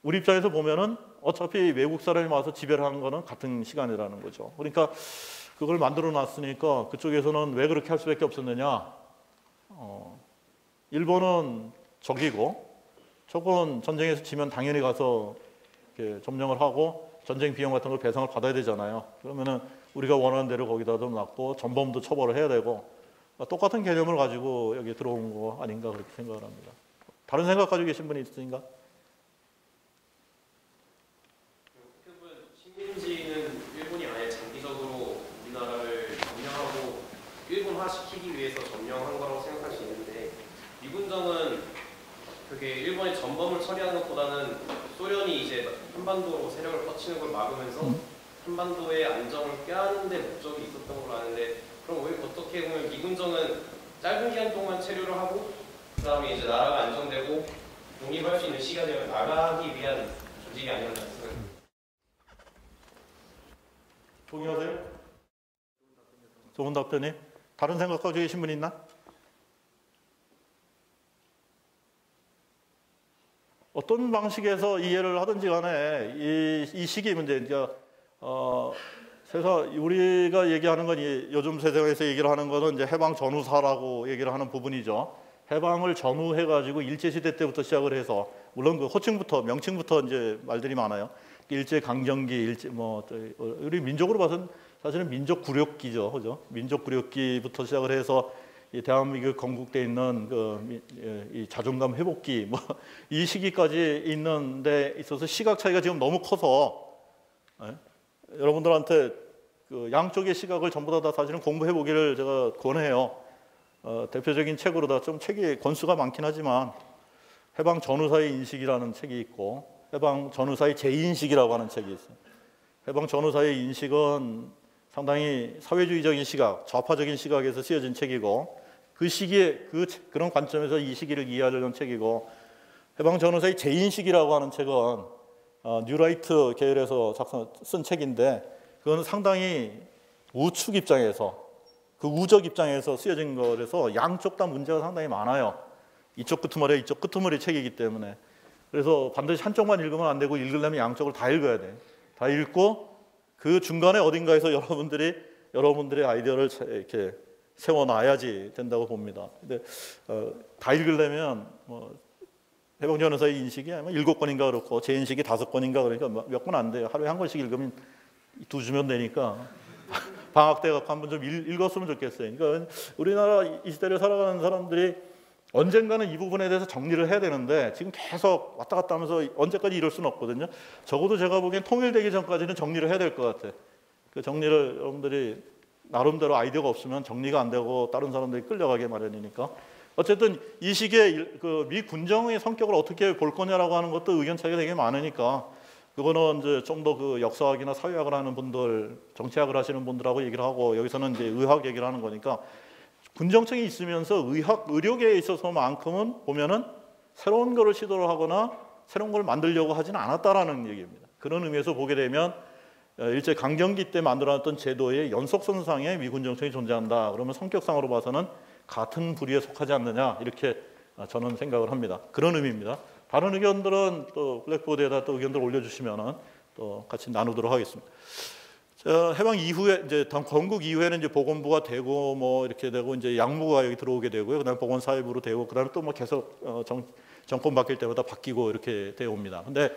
우리 입장에서 보면은 어차피 외국 사람이 와서 지배를 하는 거는 같은 시간이라는 거죠. 그러니까 그걸 만들어 놨으니까 그쪽에서는 왜 그렇게 할 수밖에 없었느냐? 일본은 적이고 저건 전쟁에서 지면 당연히 가서 이렇게 점령을 하고 전쟁 비용 같은 걸 배상을 받아야 되잖아요. 그러면은 우리가 원하는 대로 거기다도 놨고 전범도 처벌을 해야 되고 똑같은 개념을 가지고 여기 들어온 거 아닌가 그렇게 생각을 합니다. 다른 생각 가지고 계신 분이 있으신가? 일본화시키기 위해서 점령한 거라고 생각할 수 있는데 미군정은 그게 일본의 전범을 처리하는 것보다는 소련이 이제 한반도로 세력을 뻗치는 걸 막으면서 한반도의 안정을 꾀하는 데 목적이 있었던 걸로 아는데 그럼 왜 어떻게 보면 미군정은 짧은 기간 동안 체류를 하고 그 다음에 이제 나라가 안정되고 독립할 수 있는 시기가 되면 나가기 위한 조직이 아니었나 생각합니다. 동의하세요? 좋은 답변이. 다른 생각 가지고 계신 분 있나? 어떤 방식에서 이해를 하든지 간에 이 시기 문제, 그러니까 세상 우리가 얘기하는 건 요즘 세상에서 얘기를 하는 거는 이제 해방 전후사라고 얘기를 하는 부분이죠. 해방을 전후해가지고 일제 시대 때부터 시작을 해서 물론 그 호칭부터 명칭부터 이제 말들이 많아요. 일제 강점기, 일제 우리 민족으로 봐서는 사실은 민족 굴욕기죠, 그죠? 민족 굴욕기부터 시작을 해서 이 대한민국 건국돼 있는 이 자존감 회복기 이 시기까지 있는 데 있어서 시각 차이가 지금 너무 커서 여러분들한테 그 양쪽의 시각을 전부 다 사실은 공부해 보기를 제가 권해요. 대표적인 책으로다 좀 책이 권수가 많긴 하지만 해방 전후사의 인식이라는 책이 있고 해방 전후사의 재인식이라고 하는 책이 있어요. 해방 전후사의 인식은 상당히 사회주의적인 시각, 좌파적인 시각에서 쓰여진 책이고 그 시기에 그런 관점에서 이 시기를 이해하려는 책이고 해방 전후사의 재인식이라고 하는 책은 뉴라이트 계열에서 쓴 책인데 그건 상당히 우측 입장에서 그 우적 입장에서 쓰여진 거라서 양쪽 다 문제가 상당히 많아요. 이쪽 끄트머리 이쪽 끄트머리 책이기 때문에 그래서 반드시 한쪽만 읽으면 안 되고 읽으려면 양쪽을 다 읽어야 돼. 다 읽고 그 중간에 어딘가에서 여러분들의 아이디어를 이렇게 세워놔야지 된다고 봅니다. 근데 다 읽으려면 해방 전후사의 인식이 7권인가 그렇고 제 인식이 5권인가 그러니까 몇 권 안 돼요. 하루에 한 권씩 읽으면 2주면 되니까 방학 때 갖고 한번 좀 읽었으면 좋겠어요. 그러니까 우리나라 이 시대를 살아가는 사람들이 언젠가는 이 부분에 대해서 정리를 해야 되는데 지금 계속 왔다 갔다 하면서 언제까지 이럴 수는 없거든요. 적어도 제가 보기엔 통일되기 전까지는 정리를 해야 될 것 같아요. 그 정리를 여러분들이 나름대로 아이디어가 없으면 정리가 안 되고 다른 사람들이 끌려가게 마련이니까 어쨌든 이 시기에 그 미 군정의 성격을 어떻게 볼 거냐라고 하는 것도 의견 차이가 되게 많으니까 그거는 이제 좀 더 그 역사학이나 사회학을 하는 분들, 정치학을 하시는 분들하고 얘기를 하고 여기서는 이제 의학 얘기를 하는 거니까 군정청이 있으면서 의료계에 있어서만큼은 보면은 새로운 거를 시도를 하거나 새로운 걸 만들려고 하지는 않았다라는 얘기입니다. 그런 의미에서 보게 되면 일제 강점기 때 만들어놨던 제도의 연속선상에 미군정청이 존재한다. 그러면 성격상으로 봐서는 같은 부류에 속하지 않느냐 이렇게 저는 생각을 합니다. 그런 의미입니다. 다른 의견들은 또 블랙보드에다 또 의견들 올려주시면은 또 같이 나누도록 하겠습니다. 해방 이후에 이제 건국 이후에는 이제 보건부가 되고 뭐 이렇게 되고 이제 양무가 여기 들어오게 되고요. 그다음에 보건사회부로 되고 그다음에 또 뭐 계속 정권 바뀔 때마다 바뀌고 이렇게 되어 옵니다. 근데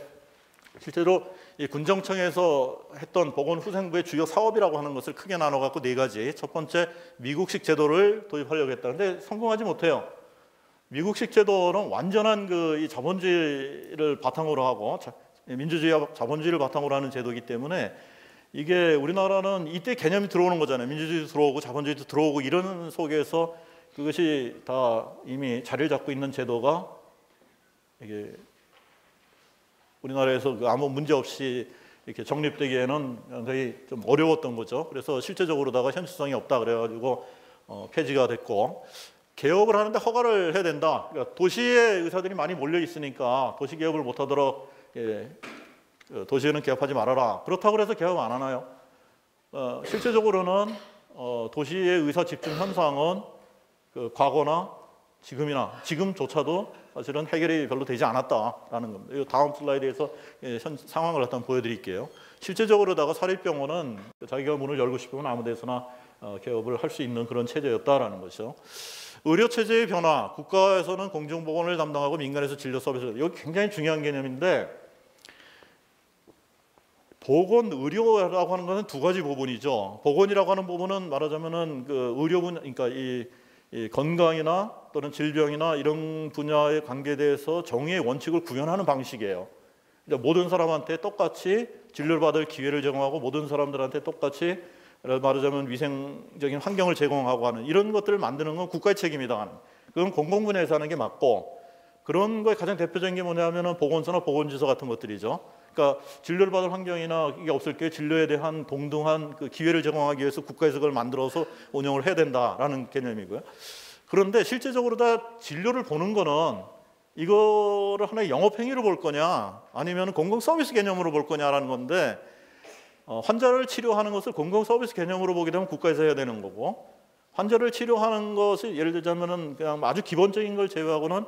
실제로 이 군정청에서 했던 보건후생부의 주요 사업이라고 하는 것을 크게 나눠 갖고 4가지. 첫 번째 미국식 제도를 도입하려고 했다. 근데 성공하지 못해요. 미국식 제도는 완전한 이 자본주의를 바탕으로 하고 민주주의와 자본주의를 바탕으로 하는 제도이기 때문에 이게 우리나라는 이때 개념이 들어오는 거잖아요. 민주주의도 들어오고 자본주의도 들어오고 이런 속에서 그것이 다 이미 자리를 잡고 있는 제도가 이게 우리나라에서 아무 문제 없이 이렇게 정립되기에는 굉장히 좀 어려웠던 거죠. 그래서 실제적으로다가 현실성이 없다 그래가지고 폐지가 됐고 개업을 하는데 허가를 해야 된다. 그러니까 도시에 의사들이 많이 몰려 있으니까 도시 개업을 못하도록 도시에는 개업하지 말아라. 그렇다고 해서 개업 안 하나요? 실제적으로는 도시의 의사 집중 현상은 과거나 지금조차도 사실은 해결이 별로 되지 않았다라는 겁니다. 이 다음 슬라이드에서 상황을 일단 보여드릴게요. 실제적으로다가 사립병원은 자기가 문을 열고 싶으면 아무 데서나 개업을 할 수 있는 그런 체제였다라는 것이죠. 의료 체제의 변화, 국가에서는 공중보건을 담당하고 민간에서 진료 서비스를, 이거 굉장히 중요한 개념인데 보건 의료라고 하는 것은 2가지 부분이죠. 보건이라고 하는 부분은 말하자면은 그 의료 분야, 그러니까 이 건강이나 또는 질병이나 이런 분야의 관계에 대해서 정의의 원칙을 구현하는 방식이에요. 모든 사람한테 똑같이 진료를 받을 기회를 제공하고 모든 사람들한테 똑같이 말하자면 위생적인 환경을 제공하고 하는 이런 것들을 만드는 건 국가의 책임이다. 그건 공공분야에서 하는 게 맞고, 그런 거에 가장 대표적인 게 뭐냐면은 보건소나 보건지소 같은 것들이죠. 그러니까 진료를 받을 환경이나 이게 없을 때 진료에 대한 동등한 그 기회를 제공하기 위해서 국가에서 그걸 만들어서 운영을 해야 된다라는 개념이고요. 그런데 실제적으로 다 진료를 보는 거는 이거를 하나의 영업행위로 볼 거냐 아니면 공공서비스 개념으로 볼 거냐라는 건데, 환자를 치료하는 것을 공공서비스 개념으로 보게 되면 국가에서 해야 되는 거고, 환자를 치료하는 것이 예를 들자면은 그냥 아주 기본적인 걸 제외하고는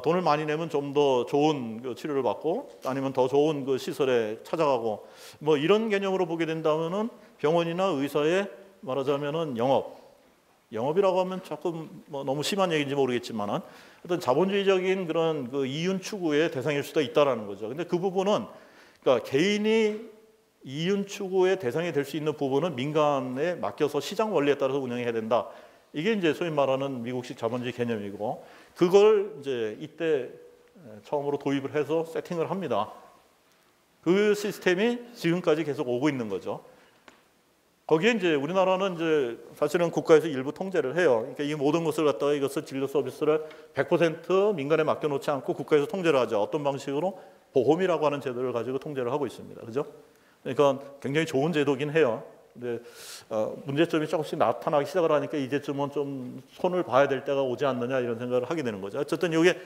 돈을 많이 내면 좀 더 좋은 그 치료를 받고 아니면 더 좋은 그 시설에 찾아가고 뭐 이런 개념으로 보게 된다면은 병원이나 의사의 말하자면은 영업이라고 하면 조금 뭐 너무 심한 얘기인지 모르겠지만은 어떤 자본주의적인 그런 그 이윤 추구의 대상일 수도 있다라는 거죠. 근데 그 부분은 그러니까 개인이 이윤 추구의 대상이 될 수 있는 부분은 민간에 맡겨서 시장 원리에 따라서 운영해야 된다. 이게 이제 소위 말하는 미국식 자본주의 개념이고, 그걸 이제 이때 처음으로 도입을 해서 세팅을 합니다. 그 시스템이 지금까지 계속 오고 있는 거죠. 거기에 이제 우리나라는 이제 사실은 국가에서 일부 통제를 해요. 그러니까 이 모든 것을 갖다가 이것을 진료 서비스를 100% 민간에 맡겨놓지 않고 국가에서 통제를 하죠. 어떤 방식으로? 보험이라고 하는 제도를 가지고 통제를 하고 있습니다. 그죠? 그러니까 굉장히 좋은 제도긴 해요. 근데 문제점이 조금씩 나타나기 시작을 하니까 이제쯤은 좀 손을 봐야 될 때가 오지 않느냐 이런 생각을 하게 되는 거죠. 어쨌든 이게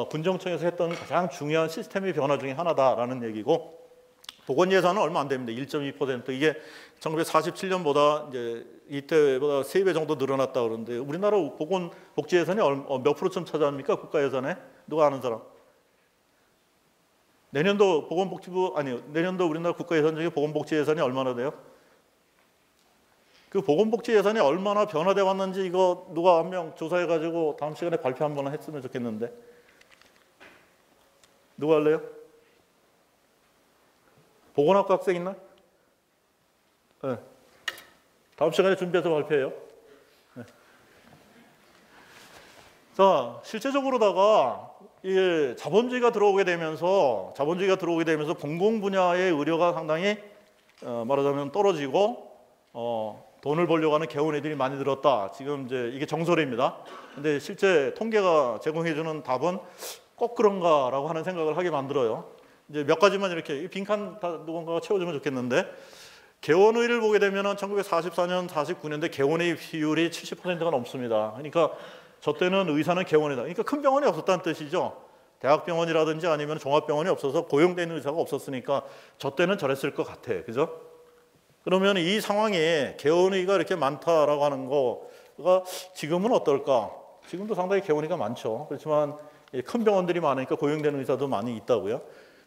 군정청에서 했던 가장 중요한 시스템의 변화 중에 하나다라는 얘기고, 보건 예산은 얼마 안 됩니다. 1.2%. 이게 1947년보다 이제 이때보다 3배 정도 늘어났다 그러는데, 우리나라 보건 복지 예산이 몇 프로쯤 차지합니까? 국가 예산에? 누가 아는 사람? 내년도 보건복지부 아니요. 내년도 우리나라 국가 예산 중에 보건복지 예산이 얼마나 돼요? 그 보건복지 예산이 얼마나 변화돼 왔는지 이거 누가 한 명 조사해 가지고 다음 시간에 발표 한번 했으면 좋겠는데. 누가 할래요? 보건학과 학생 있나? 네. 다음 시간에 준비해서 발표해요. 네. 자, 실제적으로다가 이게 자본주의가 들어오게 되면서 공공 분야의 의료가 상당히 말하자면 떨어지고 돈을 벌려고 하는 개운이들이 많이 늘었다. 지금 이제 이게 정설입니다. 근데 실제 통계가 제공해주는 답은 꼭 그런가라고 하는 생각을 하게 만들어요. 이제 몇 가지만 이렇게 빈칸 다 누군가가 채워주면 좋겠는데, 개원의를 보게 되면은 1944년, 49년대 개원의 비율이 70%가 넘습니다. 그러니까 저 때는 의사는 개원이다. 그러니까 큰 병원이 없었다는 뜻이죠. 대학병원이라든지 아니면 종합병원이 없어서 고용된 의사가 없었으니까 저 때는 저랬을 것 같아. 그죠? 그러면 이 상황에 개원의가 이렇게 많다라고 하는 거가 지금은 어떨까? 지금도 상당히 개원의가 많죠. 그렇지만 큰 병원들이 많으니까 고용되는 의사도 많이 있다고요.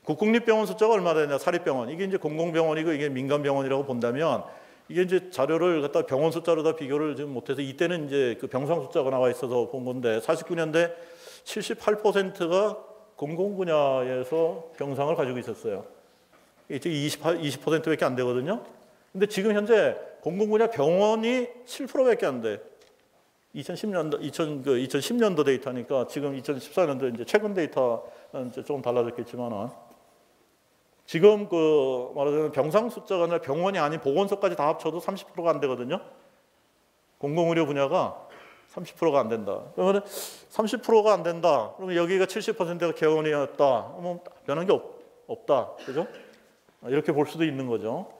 국공립병원 숫자가 얼마나 되냐? 사립병원. 이게 이제 공공병원이고 이게 민간병원이라고 본다면, 이게 이제 자료를 갖다 병원 숫자로 다 비교를 지금 못해서 이때는 이제 그 병상 숫자가 나와 있어서 본 건데, 49년대 78%가 공공 분야에서 병상을 가지고 있었어요. 이제 20%밖에 안 되거든요. 근데 지금 현재 공공 분야 병원이 7%밖에 안 돼. 2010년도 데이터니까 지금 2014년도 이제 최근 데이터는 이제 조금 달라졌겠지만은, 지금 그 말하자면 병상 숫자가 아니라 병원이 아닌 보건소까지 다 합쳐도 30%가 안 되거든요. 공공의료 분야가 30%가 안 된다. 그러면 30%가 안 된다. 그러면 여기가 70%가 개원이었다. 그러면 변한 게 없다. 그죠? 이렇게 볼 수도 있는 거죠.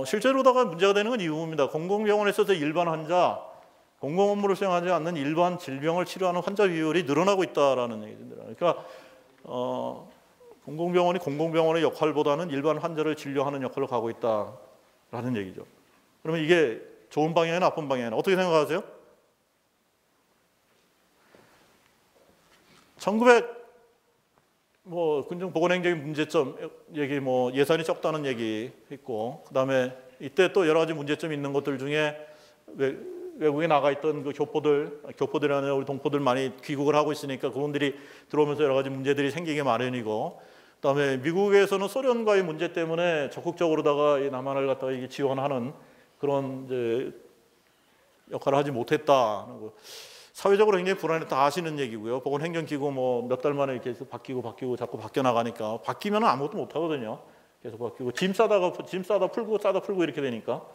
실제로다가 문제가 되는 건 이 부분입니다. 공공병원에서 일반 환자, 공공 업무를 수행하지 않는 일반 질병을 치료하는 환자 비율이 늘어나고 있다라는 얘기입니다. 그러니까 공공병원이 공공병원의 역할보다는 일반 환자를 진료하는 역할로 가고 있다라는 얘기죠. 그러면 이게 좋은 방향이나 나쁜 방향이나 어떻게 생각하세요? 군중보건행정의 문제점 얘기, 예산이 적다는 얘기 했고, 그다음에 이때 또 여러 가지 문제점이 있는 것들 중에 외국에 나가 있던 그 교포들이 아니라 우리 동포들 많이 귀국을 하고 있으니까 그분들이 들어오면서 여러 가지 문제들이 생기게 마련이고, 그다음에 미국에서는 소련과의 문제 때문에 적극적으로다가 이 남한을 갖다가 이게 지원하는 그런 이제 역할을 하지 못했다. 사회적으로 굉장히 불안했다 아시는 얘기고요. 보건행정기구 몇 달 만에 이렇게 계속 바뀌고 자꾸 바뀌어 나가니까, 바뀌면 아무것도 못 하거든요. 계속 바뀌고 짐 싸다 풀고 이렇게 되니까.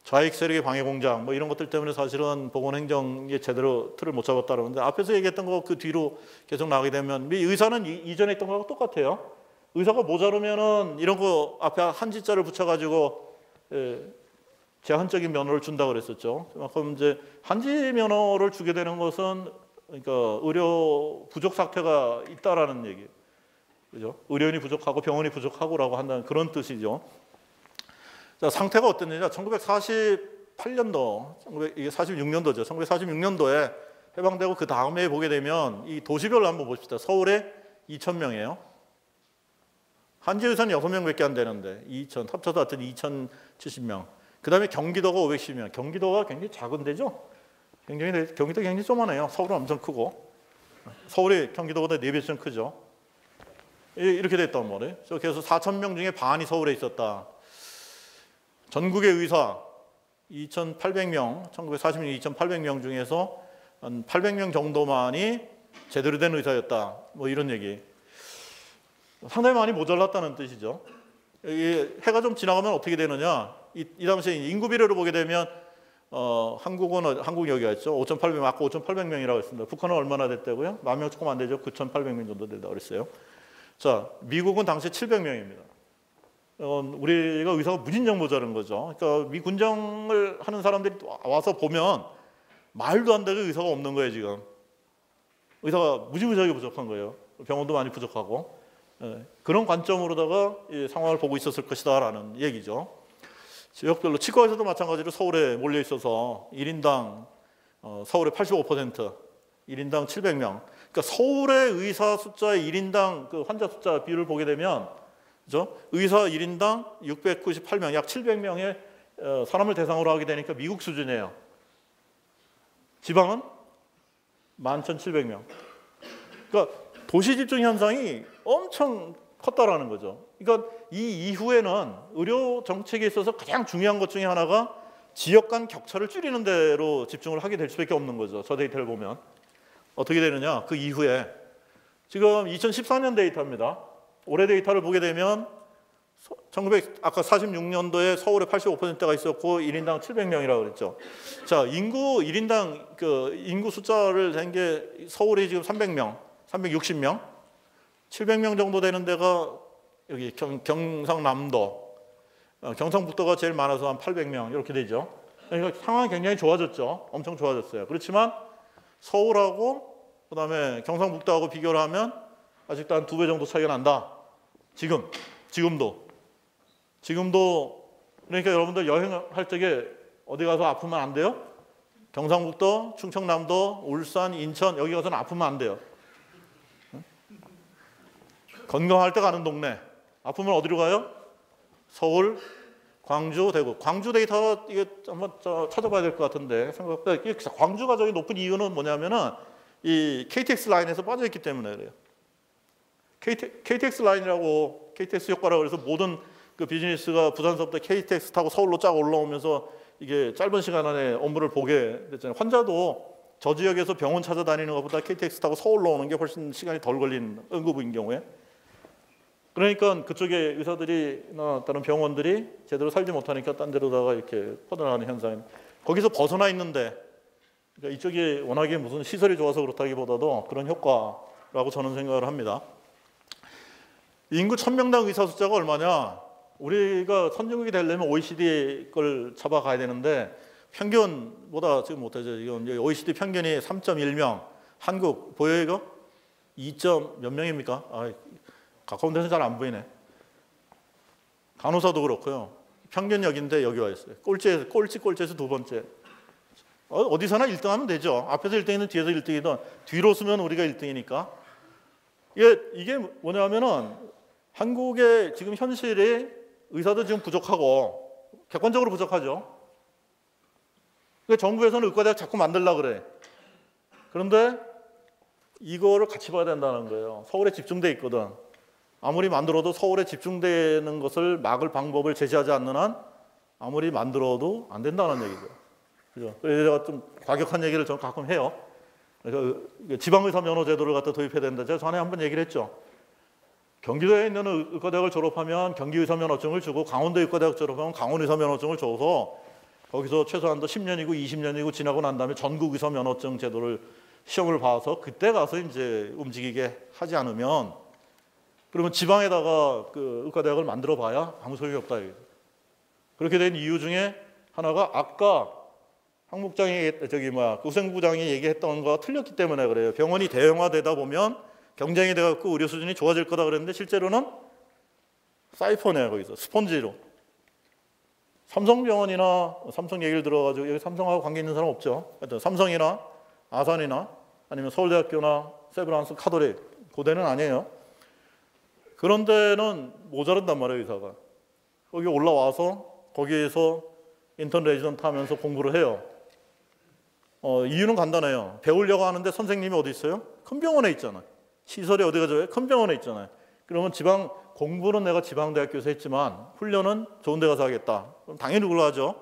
좌익 세력의 방해 공작 뭐 이런 것들 때문에 사실은 보건행정이 제대로 틀을 못 잡았다는데 앞에서 얘기했던 거 그 뒤로 계속 나가게 되면 의사는 이전에 했던 거하고 똑같아요. 의사가 모자르면은 이런 거 앞에 한지자를 붙여가지고 제한적인 면허를 준다 그랬었죠. 그럼 이제 한지 면허를 주게 되는 것은 그러니까 의료 부족 사태가 있다라는 얘기, 그죠? 의료인이 부족하고 병원이 부족하고라고 한다는 그런 뜻이죠. 자, 상태가 어땠느냐? 1948년도, 이게 46년도죠. 1946년도에 해방되고 그 다음에 보게 되면 이 도시별로 한번 봅시다. 서울에 2,000명이에요. 한지 의사는 6명밖에 안 되는데 2,000 합쳐서 하여튼 2,070명. 그 다음에 경기도가 510명. 경기도가 굉장히 작은 데죠. 경기도 굉장히 조그마해요. 서울은 엄청 크고 서울이 경기도보다 4배쯤 크죠. 이렇게 됐단 말이에요. 그래서 4,000명 중에 반이 서울에 있었다. 전국의 의사 2,800명, 1940년 2,800명 중에서 한 800명 정도만이 제대로 된 의사였다. 뭐 이런 얘기. 상당히 많이 모자랐다는 뜻이죠. 해가 좀 지나가면 어떻게 되느냐? 이 당시에 인구 비례를 보게 되면 한국은 여기가 있죠. 5,800명, 아까 5,800명이라고 했습니다. 북한은 얼마나 됐다고요? 10,000명 조금 안 되죠. 9,800명 정도 된다고 그랬어요. 자, 미국은 당시 700명입니다. 우리가 의사가 무진장 모자란 거죠. 그러니까 미 군정을 하는 사람들이 와서 보면 말도 안 되게 의사가 없는 거예요, 지금. 의사가 무지무지하게 부족한 거예요. 병원도 많이 부족하고. 그런 관점으로다가 이 상황을 보고 있었을 것이다라는 얘기죠. 지역별로 치과에서도 마찬가지로 서울에 몰려 있어서 1인당 서울의 85%, 1인당 700명. 그러니까 서울의 의사 숫자의 1인당 그 환자 숫자 비율을 보게 되면 그죠? 의사 1인당 698명, 약 700명의 사람을 대상으로 하게 되니까 미국 수준이에요. 지방은 11,700명. 그러니까 도시 집중 현상이 엄청 컸다라는 거죠. 그러니까 이 이후에는 의료 정책에 있어서 가장 중요한 것 중에 하나가 지역 간 격차를 줄이는 데로 집중을 하게 될 수밖에 없는 거죠. 저 데이터를 보면 어떻게 되느냐? 그 이후에 지금 2014년 데이터입니다. 올해 데이터를 보게 되면 아까 46년도에 서울에 85%가 있었고 1인당 700명이라고 그랬죠. 자, 인구 숫자를 댄 게 서울이 지금 300명, 360명, 700명 정도 되는 데가 여기 경상남도, 경상북도가 제일 많아서 한 800명 이렇게 되죠. 그러니까 상황이 굉장히 좋아졌죠. 엄청 좋아졌어요. 그렇지만 서울하고 그다음에 경상북도하고 비교를 하면 아직도 한 2배 정도 차이가 난다. 지금도 그러니까 여러분들 여행할 적에 어디 가서 아프면 안 돼요? 경상북도, 충청남도, 울산, 인천 여기 가서는 아프면 안 돼요. 건강할 때 가는 동네. 아프면 어디로 가요? 서울, 광주, 대구. 광주 데이터 이게 한번 찾아봐야 될 것 같은데 생각보다 광주 가정이 높은 이유는 뭐냐면은 이 KTX 라인에서 빠져있기 때문에 그래요. KTX 라인이라고 KTX 효과라고 해서 모든 그 비즈니스가 부산서부터 KTX 타고 서울로 쫙 올라오면서 이게 짧은 시간 안에 업무를 보게 됐잖아요. 환자도 저 지역에서 병원 찾아다니는 것보다 KTX 타고 서울로 오는 게 훨씬 시간이 덜 걸린 응급인 경우에. 그러니까 그쪽에 의사들이나 다른 병원들이 제대로 살지 못하니까 딴 데로다가 이렇게 퍼져나가는 현상. 거기서 벗어나 있는데 그러니까 이쪽이 워낙에 무슨 시설이 좋아서 그렇다기보다도 그런 효과라고 저는 생각을 합니다. 인구 1000명당 의사 숫자가 얼마냐? 우리가 선진국이 되려면 OECD 걸 잡아가야 되는데 평균보다 지금 못하죠. 이건 OECD 평균이 3.1명. 한국 보여요 이거? 2점 몇 명입니까? 가까운 데서 잘 안 보이네. 간호사도 그렇고요. 평균 여기인데 여기 와 있어요. 꼴찌에서 두 번째. 어디서나 1등하면 되죠. 앞에서 1등이든 뒤에서 1등이든 뒤로 서면 우리가 1등이니까. 이게 뭐냐면은 한국의 지금 현실이 의사도 지금 부족하고 객관적으로 부족하죠. 그러니까 정부에서는 의과대학 자꾸 만들려고 그래. 그런데 이거를 같이 봐야 된다는 거예요. 서울에 집중돼 있거든. 아무리 만들어도 서울에 집중되는 것을 막을 방법을 제시하지 않는 한 아무리 만들어도 안 된다는 얘기죠. 그죠? 그래서 제가 좀 과격한 얘기를 저는 가끔 해요. 그래서 지방의사 면허 제도를 갖다 도입해야 된다. 제가 전에 한번 얘기를 했죠. 경기도에 있는 의과대학을 졸업하면 경기의사 면허증을 주고 강원도 의과대학 졸업하면 강원 의사 면허증을 줘서 거기서 최소한도 10년이고 20년이고 지나고 난 다음에 전국 의사 면허증 제도를 시험을 봐서 그때 가서 이제 움직이게 하지 않으면, 그러면 지방에다가 그 의과대학을 만들어 봐야 아무 소용이 없다. 그렇게 된 이유 중에 하나가 아까 항목장이 우생부장이 얘기했던 거가 틀렸기 때문에 그래요. 병원이 대형화되다 보면 경쟁이 돼갖고 의료 수준이 좋아질 거다 그랬는데 실제로는 사이퍼네요. 거기서 스펀지로. 삼성병원이나 삼성 얘기를 들어가지고 여기 삼성하고 관계 있는 사람 없죠. 하여튼 삼성이나 아산이나 아니면 서울대학교나 세브란스, 카도리 고대는 아니에요. 그런 데는 모자란단 말이에요. 의사가. 거기 올라와서 거기에서 인턴 레지던트 하면서 공부를 해요. 이유는 간단해요. 배우려고 하는데 선생님이 어디 있어요? 큰 병원에 있잖아요. 시설이 어디 가죠? 큰 병원에 있잖아요. 그러면 지방 공부는 내가 지방대학교에서 했지만 훈련은 좋은 데 가서 하겠다. 그럼 당연히 그걸 하죠.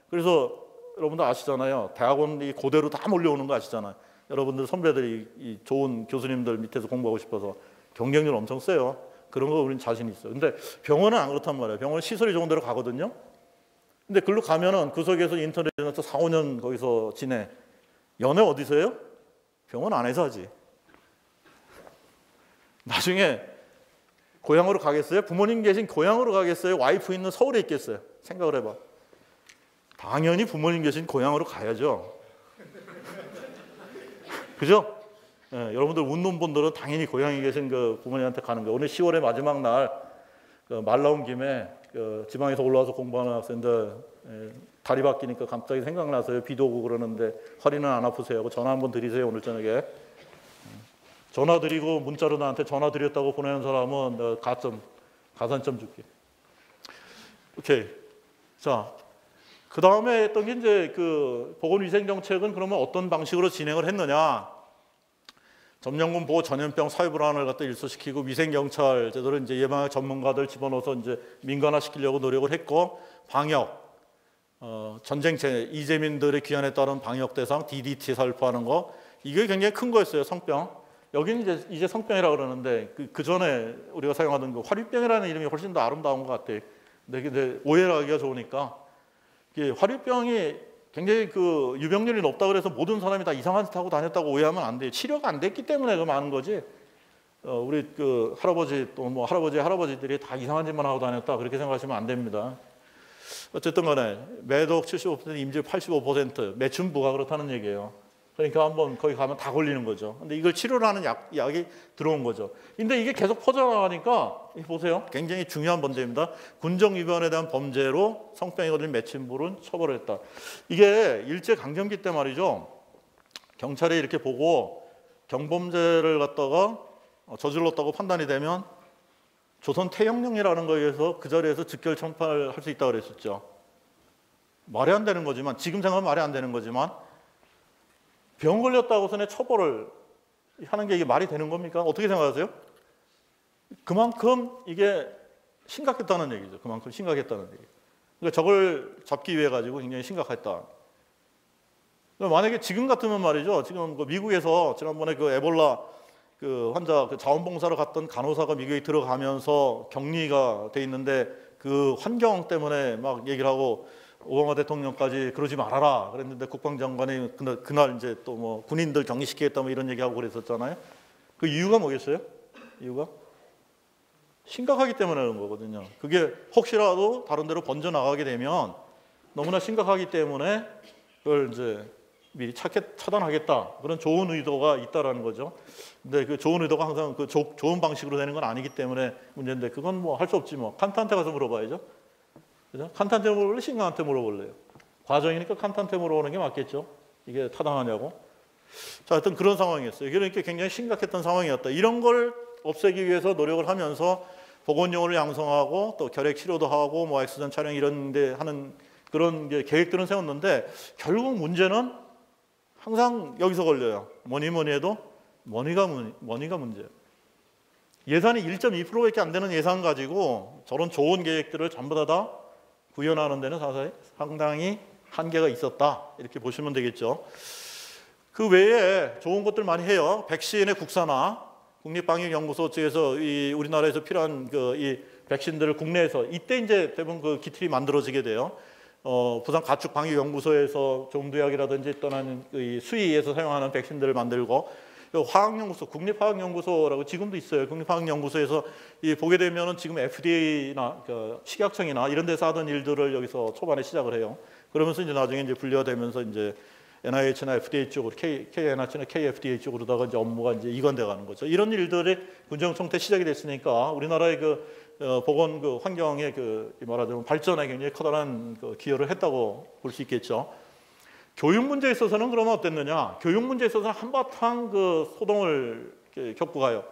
그래서 여러분들 아시잖아요. 대학원이 고대로 다 몰려오는 거 아시잖아요. 여러분들 선배들이 이 좋은 교수님들 밑에서 공부하고 싶어서 경쟁률 엄청 세요. 그런 거 우리는 자신 있어요. 근데 병원은 안 그렇단 말이에요. 병원은 시설이 좋은 데로 가거든요. 근데 글로 가면은 구석에서 인터넷에서 4, 5년 거기서 지내. 연애 어디서 해요? 병원 안에서 하지. 나중에 고향으로 가겠어요? 부모님 계신 고향으로 가겠어요? 와이프 있는 서울에 있겠어요? 생각을 해봐. 당연히 부모님 계신 고향으로 가야죠. 그죠? 예, 여러분들 웃는 분들은 당연히 고향에 계신 그 부모님한테 가는 거예요. 오늘 10월의 마지막 날, 말 나온 김에 지방에서 올라와서 공부하는 학생들 다리 바뀌니까 갑자기 생각나서요. 비도 오고 그러는데 허리는 안 아프세요? 하고 전화 한번 드리세요. 오늘 저녁에. 전화 드리고 문자로 나한테 전화 드렸다고 보내는 사람은 내가 가산점 줄게. 오케이. 자, 그 다음에 했던 게 이제 그 보건위생정책은 그러면 어떤 방식으로 진행을 했느냐. 점령군 보호 전염병 사회 불안을 갖다 일소시키고 위생경찰 제도를 이제 예방학 전문가들 집어넣어서 이제 민간화시키려고 노력을 했고, 방역, 전쟁체, 이재민들의 귀환에 따른 방역 대상 DDT 살포하는 거, 이게 굉장히 큰 거였어요. 성병. 여기는 이제 성병이라고 그러는데 그 전에 우리가 사용하던 그 화류병이라는 이름이 훨씬 더 아름다운 것 같아요. 근데 오해를 하기가 좋으니까, 이게 화류병이 굉장히 그 유병률이 높다 그래서 모든 사람이 다 이상한 짓 하고 다녔다고 오해하면 안 돼요. 치료가 안 됐기 때문에 그 많은 거지. 우리 그 할아버지 또 뭐 할아버지들이 다 이상한 짓만 하고 다녔다 그렇게 생각하시면 안 됩니다. 어쨌든 간에 매독 75%, 임질 85%, 매춘부가 그렇다는 얘기예요. 그러니까 한번 거기 가면 다 걸리는 거죠. 근데 이걸 치료를 하는 약이 들어온 거죠. 근데 이게 계속 퍼져나가니까 보세요. 굉장히 중요한 문제입니다. 군정위반에 대한 범죄로 성병이 걸린 매춘부를 처벌했다. 이게 일제강점기 때 말이죠. 경찰이 이렇게 보고 경범죄를 갖다가 저질렀다고 판단이 되면 조선 태형령이라는 거에 의해서 그 자리에서 즉결 청판을 할 수 있다고 그랬었죠. 말이 안 되는 거지만, 지금 생각하면 말이 안 되는 거지만, 병 걸렸다고서는 처벌을 하는 게 이게 말이 되는 겁니까? 어떻게 생각하세요? 그만큼 이게 심각했다는 얘기죠. 그만큼 심각했다는 얘기. 그러니까 저걸 잡기 위해 가지고 굉장히 심각했다. 만약에 지금 같으면 말이죠. 지금 그 미국에서 지난번에 그 에볼라 그 환자 그 자원봉사를 갔던 간호사가 미국에 들어가면서 격리가 돼 있는데 그 환경 때문에 막 얘기를 하고 오바마 대통령까지 그러지 말아라 그랬는데 국방장관이 그날 이제 또 뭐 군인들 격리시키겠다 뭐 이런 얘기하고 그랬었잖아요. 그 이유가 뭐겠어요? 이유가 심각하기 때문에 그런 거거든요. 그게 혹시라도 다른 데로 번져 나가게 되면 너무나 심각하기 때문에 그걸 이제 미리 차단하겠다 그런 좋은 의도가 있다라는 거죠. 근데 그 좋은 의도가 항상 그 좋은 방식으로 되는 건 아니기 때문에 문제인데, 그건 뭐 할 수 없지 뭐. 칸트한테 가서 물어봐야죠. 그죠? 칸트한테 물어볼래? 신강한테 물어볼래요? 과정이니까 칸트한테 물어보는 게 맞겠죠. 이게 타당하냐고. 자, 하여튼 그런 상황이었어요. 그러니까 굉장히 심각했던 상황이었다. 이런 걸 없애기 위해서 노력을 하면서 보건용어를 양성하고 또 결핵 치료도 하고 뭐 엑스선 촬영 이런 데 하는 그런 계획들은 세웠는데, 결국 문제는 항상 여기서 걸려요. 뭐니 해도 머니가 문제예요. 예산이 1.2%밖에 안 되는 예산 가지고 저런 좋은 계획들을 전부 다 구현하는 데는 상당히 한계가 있었다. 이렇게 보시면 되겠죠. 그 외에 좋은 것들 많이 해요. 백신의 국산화, 국립방역연구소 측에서 우리나라에서 필요한 이 백신들을 국내에서, 이때 이제 대부분 그 기틀이 만들어지게 돼요. 부산 가축방위연구소에서 종두약이라든지 또는 이 수의에서 사용하는 백신들을 만들고 화학연구소, 국립화학연구소라고 지금도 있어요. 국립화학연구소에서 보게 되면은 지금 FDA나 식약청이나 이런 데서 하던 일들을 여기서 초반에 시작을 해요. 그러면서 이제 나중에 이제 분류가 되면서 이제 NIH나 FDA 쪽으로 KNH나 KFDA 쪽으로다가 이제 업무가 이제 이관돼 가는 거죠. 이런 일들이 군정청태 시작이 됐으니까 우리나라의 보건 환경의 말하자면 발전에 굉장히 커다란 기여를 했다고 볼 수 있겠죠. 교육 문제에 있어서는 그러면 어땠느냐? 교육 문제에 있어서는 한바탕 소동을 겪고 가요.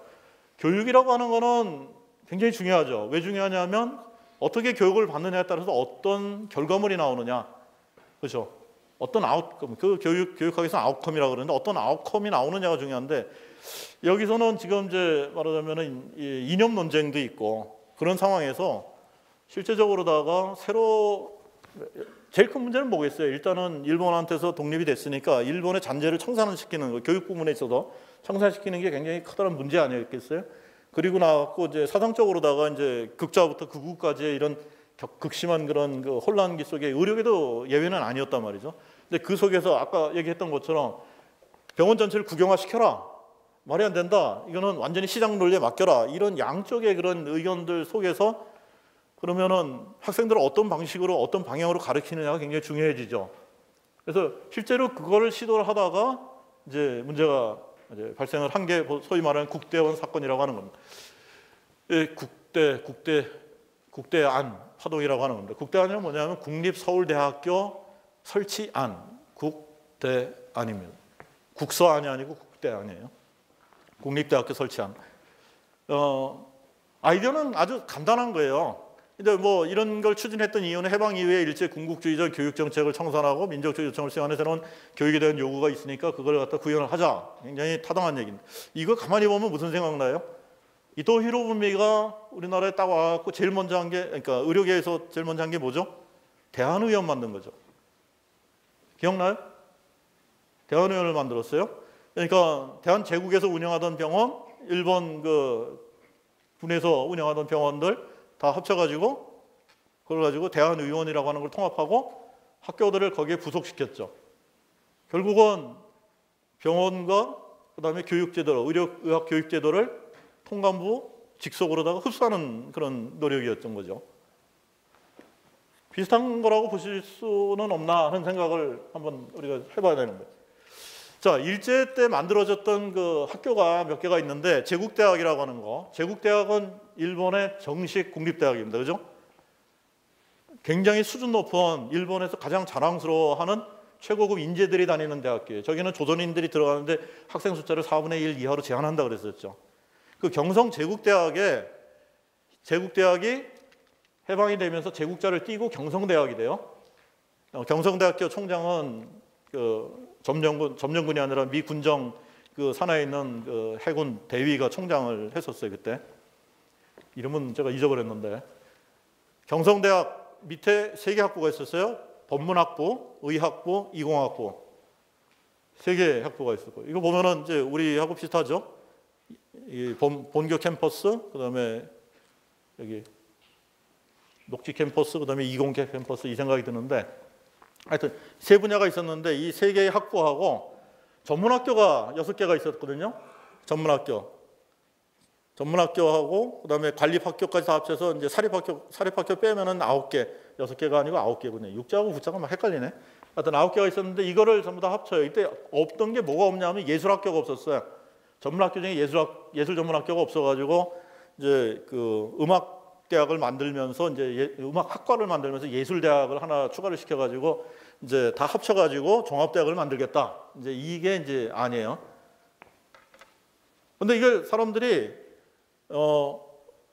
교육이라고 하는 거는 굉장히 중요하죠. 왜 중요하냐면 어떻게 교육을 받느냐에 따라서 어떤 결과물이 나오느냐, 그렇죠? 어떤 아웃컴, 교육학에서는 아웃컴이라고 그러는데 어떤 아웃컴이 나오느냐가 중요한데 여기서는 지금 이제 말하자면은 이념 논쟁도 있고 그런 상황에서 실제적으로다가 제일 큰 문제는 뭐겠어요? 일단은 일본한테서 독립이 됐으니까 일본의 잔재를 청산시키는 거, 교육 부분에 있어서 청산시키는 게 굉장히 커다란 문제 아니었겠어요? 그리고 나왔고 이제 사상적으로다가 이제 극자부터 극우까지의 이런 극심한 그런 혼란기 속에 의료계도 예외는 아니었단 말이죠. 근데 그 속에서 아까 얘기했던 것처럼 병원 전체를 국영화시켜라. 말이 안 된다. 이거는 완전히 시장 논리에 맡겨라. 이런 양쪽의 그런 의견들 속에서 그러면은 학생들을 어떤 방식으로 어떤 방향으로 가르치느냐가 굉장히 중요해지죠. 그래서 실제로 그거를 시도를 하다가 이제 문제가 이제 발생을 한 게 소위 말하는 국대원 사건이라고 하는 겁니다. 국대안 파동이라고 하는 겁니다. 국대안이 뭐냐면 국립서울대학교 설치안, 국대안입니다. 국서안이 아니고 국대안이에요. 국립대학교 설치안. 아이디어는 아주 간단한 거예요. 근데 뭐 이런 걸 추진했던 이유는 해방 이후에 일제 군국주의적 교육 정책을 청산하고 민족주의 요청을 수행하는 새로운 교육에 대한 요구가 있으니까 그걸 갖다 구현을 하자. 굉장히 타당한 얘기입니다. 이거 가만히 보면 무슨 생각나요? 이토 히로부미가 우리나라에 딱 와갖고 제일 먼저 한 게, 그러니까 의료계에서 제일 먼저 한 게 뭐죠? 대한의원 만든 거죠. 기억나요? 대한의원을 만들었어요. 그러니까 대한제국에서 운영하던 병원, 일본 군에서 운영하던 병원들 다 합쳐가지고 그걸 가지고 대한의원이라고 하는 걸 통합하고 학교들을 거기에 부속시켰죠. 결국은 병원과 그다음에 교육제도, 의학 교육제도를 통감부 직속으로다가 흡수하는 그런 노력이었던 거죠. 비슷한 거라고 보실 수는 없나 하는 생각을 한번 우리가 해봐야 되는 거예요. 자, 일제 때 만들어졌던 학교가 몇 개가 있는데 제국대학이라고 하는 거. 제국대학은 일본의 정식 국립대학입니다. 그죠? 굉장히 수준 높은 일본에서 가장 자랑스러워하는 최고급 인재들이 다니는 대학교예요. 저기는 조선인들이 들어가는데 학생 숫자를 4분의 1 이하로 제한한다 그랬었죠. 경성 제국대학이 해방이 되면서 제국자를 띄고 경성대학이 돼요. 경성대학교 총장은 점령군이 아니라 미 군정 산하에 있는 해군 대위가 총장을 했었어요. 그때 이름은 제가 잊어버렸는데 경성대학 밑에 3개 학부가 있었어요. 법문학부, 의학부, 이공학부 3개 학부가 있었고 이거 보면은 이제 우리하고 비슷하죠. 이 본교 캠퍼스, 그다음에 여기 녹지 캠퍼스, 그다음에 이공계 캠퍼스 이 생각이 드는데 하여튼 3분야가 있었는데 이 3개의 학부하고 전문학교가 6개가 있었거든요. 전문학교하고 그다음에 관립학교까지 다 합쳐서 이제 사립학교 빼면은 9개, 6개가 아니고 9개군요. 6자하고 9자가 막 헷갈리네. 하여튼 9개가 있었는데 이거를 전부 다 합쳐요. 이때 없던 게 뭐가 없냐면 예술학교가 없었어요. 전문학교 중에 예술 전문학교가 없어가지고 이제 음악 대학을 만들면서 이제 음악학과를 만들면서 예술대학을 하나 추가를 시켜가지고 이제 다 합쳐가지고 종합대학을 만들겠다. 이제 이게 이제 아니에요. 근데 이게 사람들이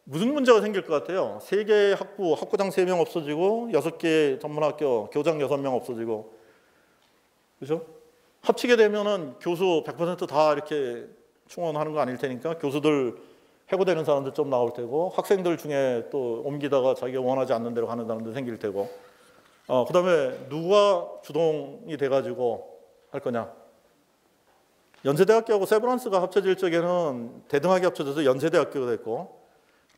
무슨 문제가 생길 것 같아요? 3개의 학부장 3명 없어지고 6개 전문학교 교장 6명 없어지고 그죠? 합치게 되면은 교수 100% 다 이렇게 충원하는 거 아닐 테니까 교수들 해고되는 사람들 좀 나올 테고 학생들 중에 또 옮기다가 자기가 원하지 않는 대로 가는 사람들 생길 테고 그다음에 누가 주동이 돼가지고 할 거냐? 연세대학교하고 세브란스가 합쳐질 적에는 대등하게 합쳐져서 연세대학교가 됐고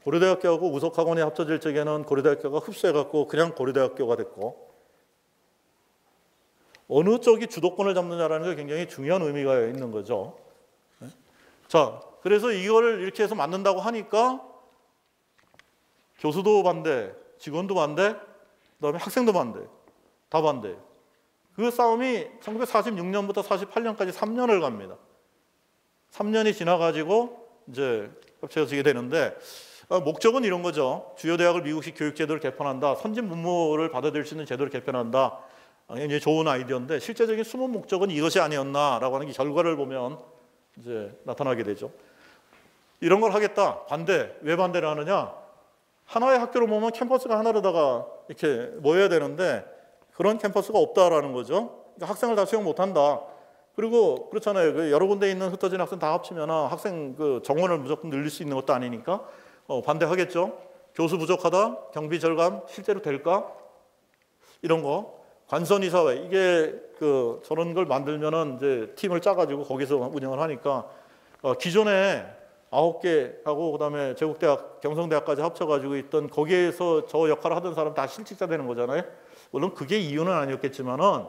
고려대학교하고 우석학원이 합쳐질 적에는 고려대학교가 흡수해갖고 그냥 고려대학교가 됐고 어느 쪽이 주도권을 잡느냐라는 게 굉장히 중요한 의미가 있는 거죠. 자, 그래서 이거를 이렇게 해서 만든다고 하니까 교수도 반대, 직원도 반대, 그다음에 학생도 반대, 다 반대. 그 싸움이 1946년부터 48년까지 3년을 갑니다. 3년이 지나가지고 이제 합쳐지게 되는데 목적은 이런 거죠. 주요 대학을 미국식 교육 제도를 개편한다. 선진 분모를 받아들일 수 있는 제도를 개편한다. 굉장히 좋은 아이디어인데 실제적인 숨은 목적은 이것이 아니었나라고 하는 게 결과를 보면 이제 나타나게 되죠. 이런 걸 하겠다. 반대. 왜 반대를 하느냐? 하나의 학교로 보면 캠퍼스가 하나로다가 이렇게 모여야 되는데 그런 캠퍼스가 없다라는 거죠. 그러니까 학생을 다 수용 못한다. 그리고 그렇잖아요. 그 여러 군데 있는 흩어진 학생 다 합치면 학생 그 정원을 무조건 늘릴 수 있는 것도 아니니까 반대하겠죠. 교수 부족하다. 경비 절감 실제로 될까? 이런 거. 관선이사회 이게 그 저런 걸 만들면은 이제 팀을 짜가지고 거기서 운영을 하니까 기존에 9개하고 그다음에 제국대학, 경성대학까지 합쳐가지고 있던 거기에서 저 역할을 하던 사람 다 실직자 되는 거잖아요. 물론 그게 이유는 아니었겠지만은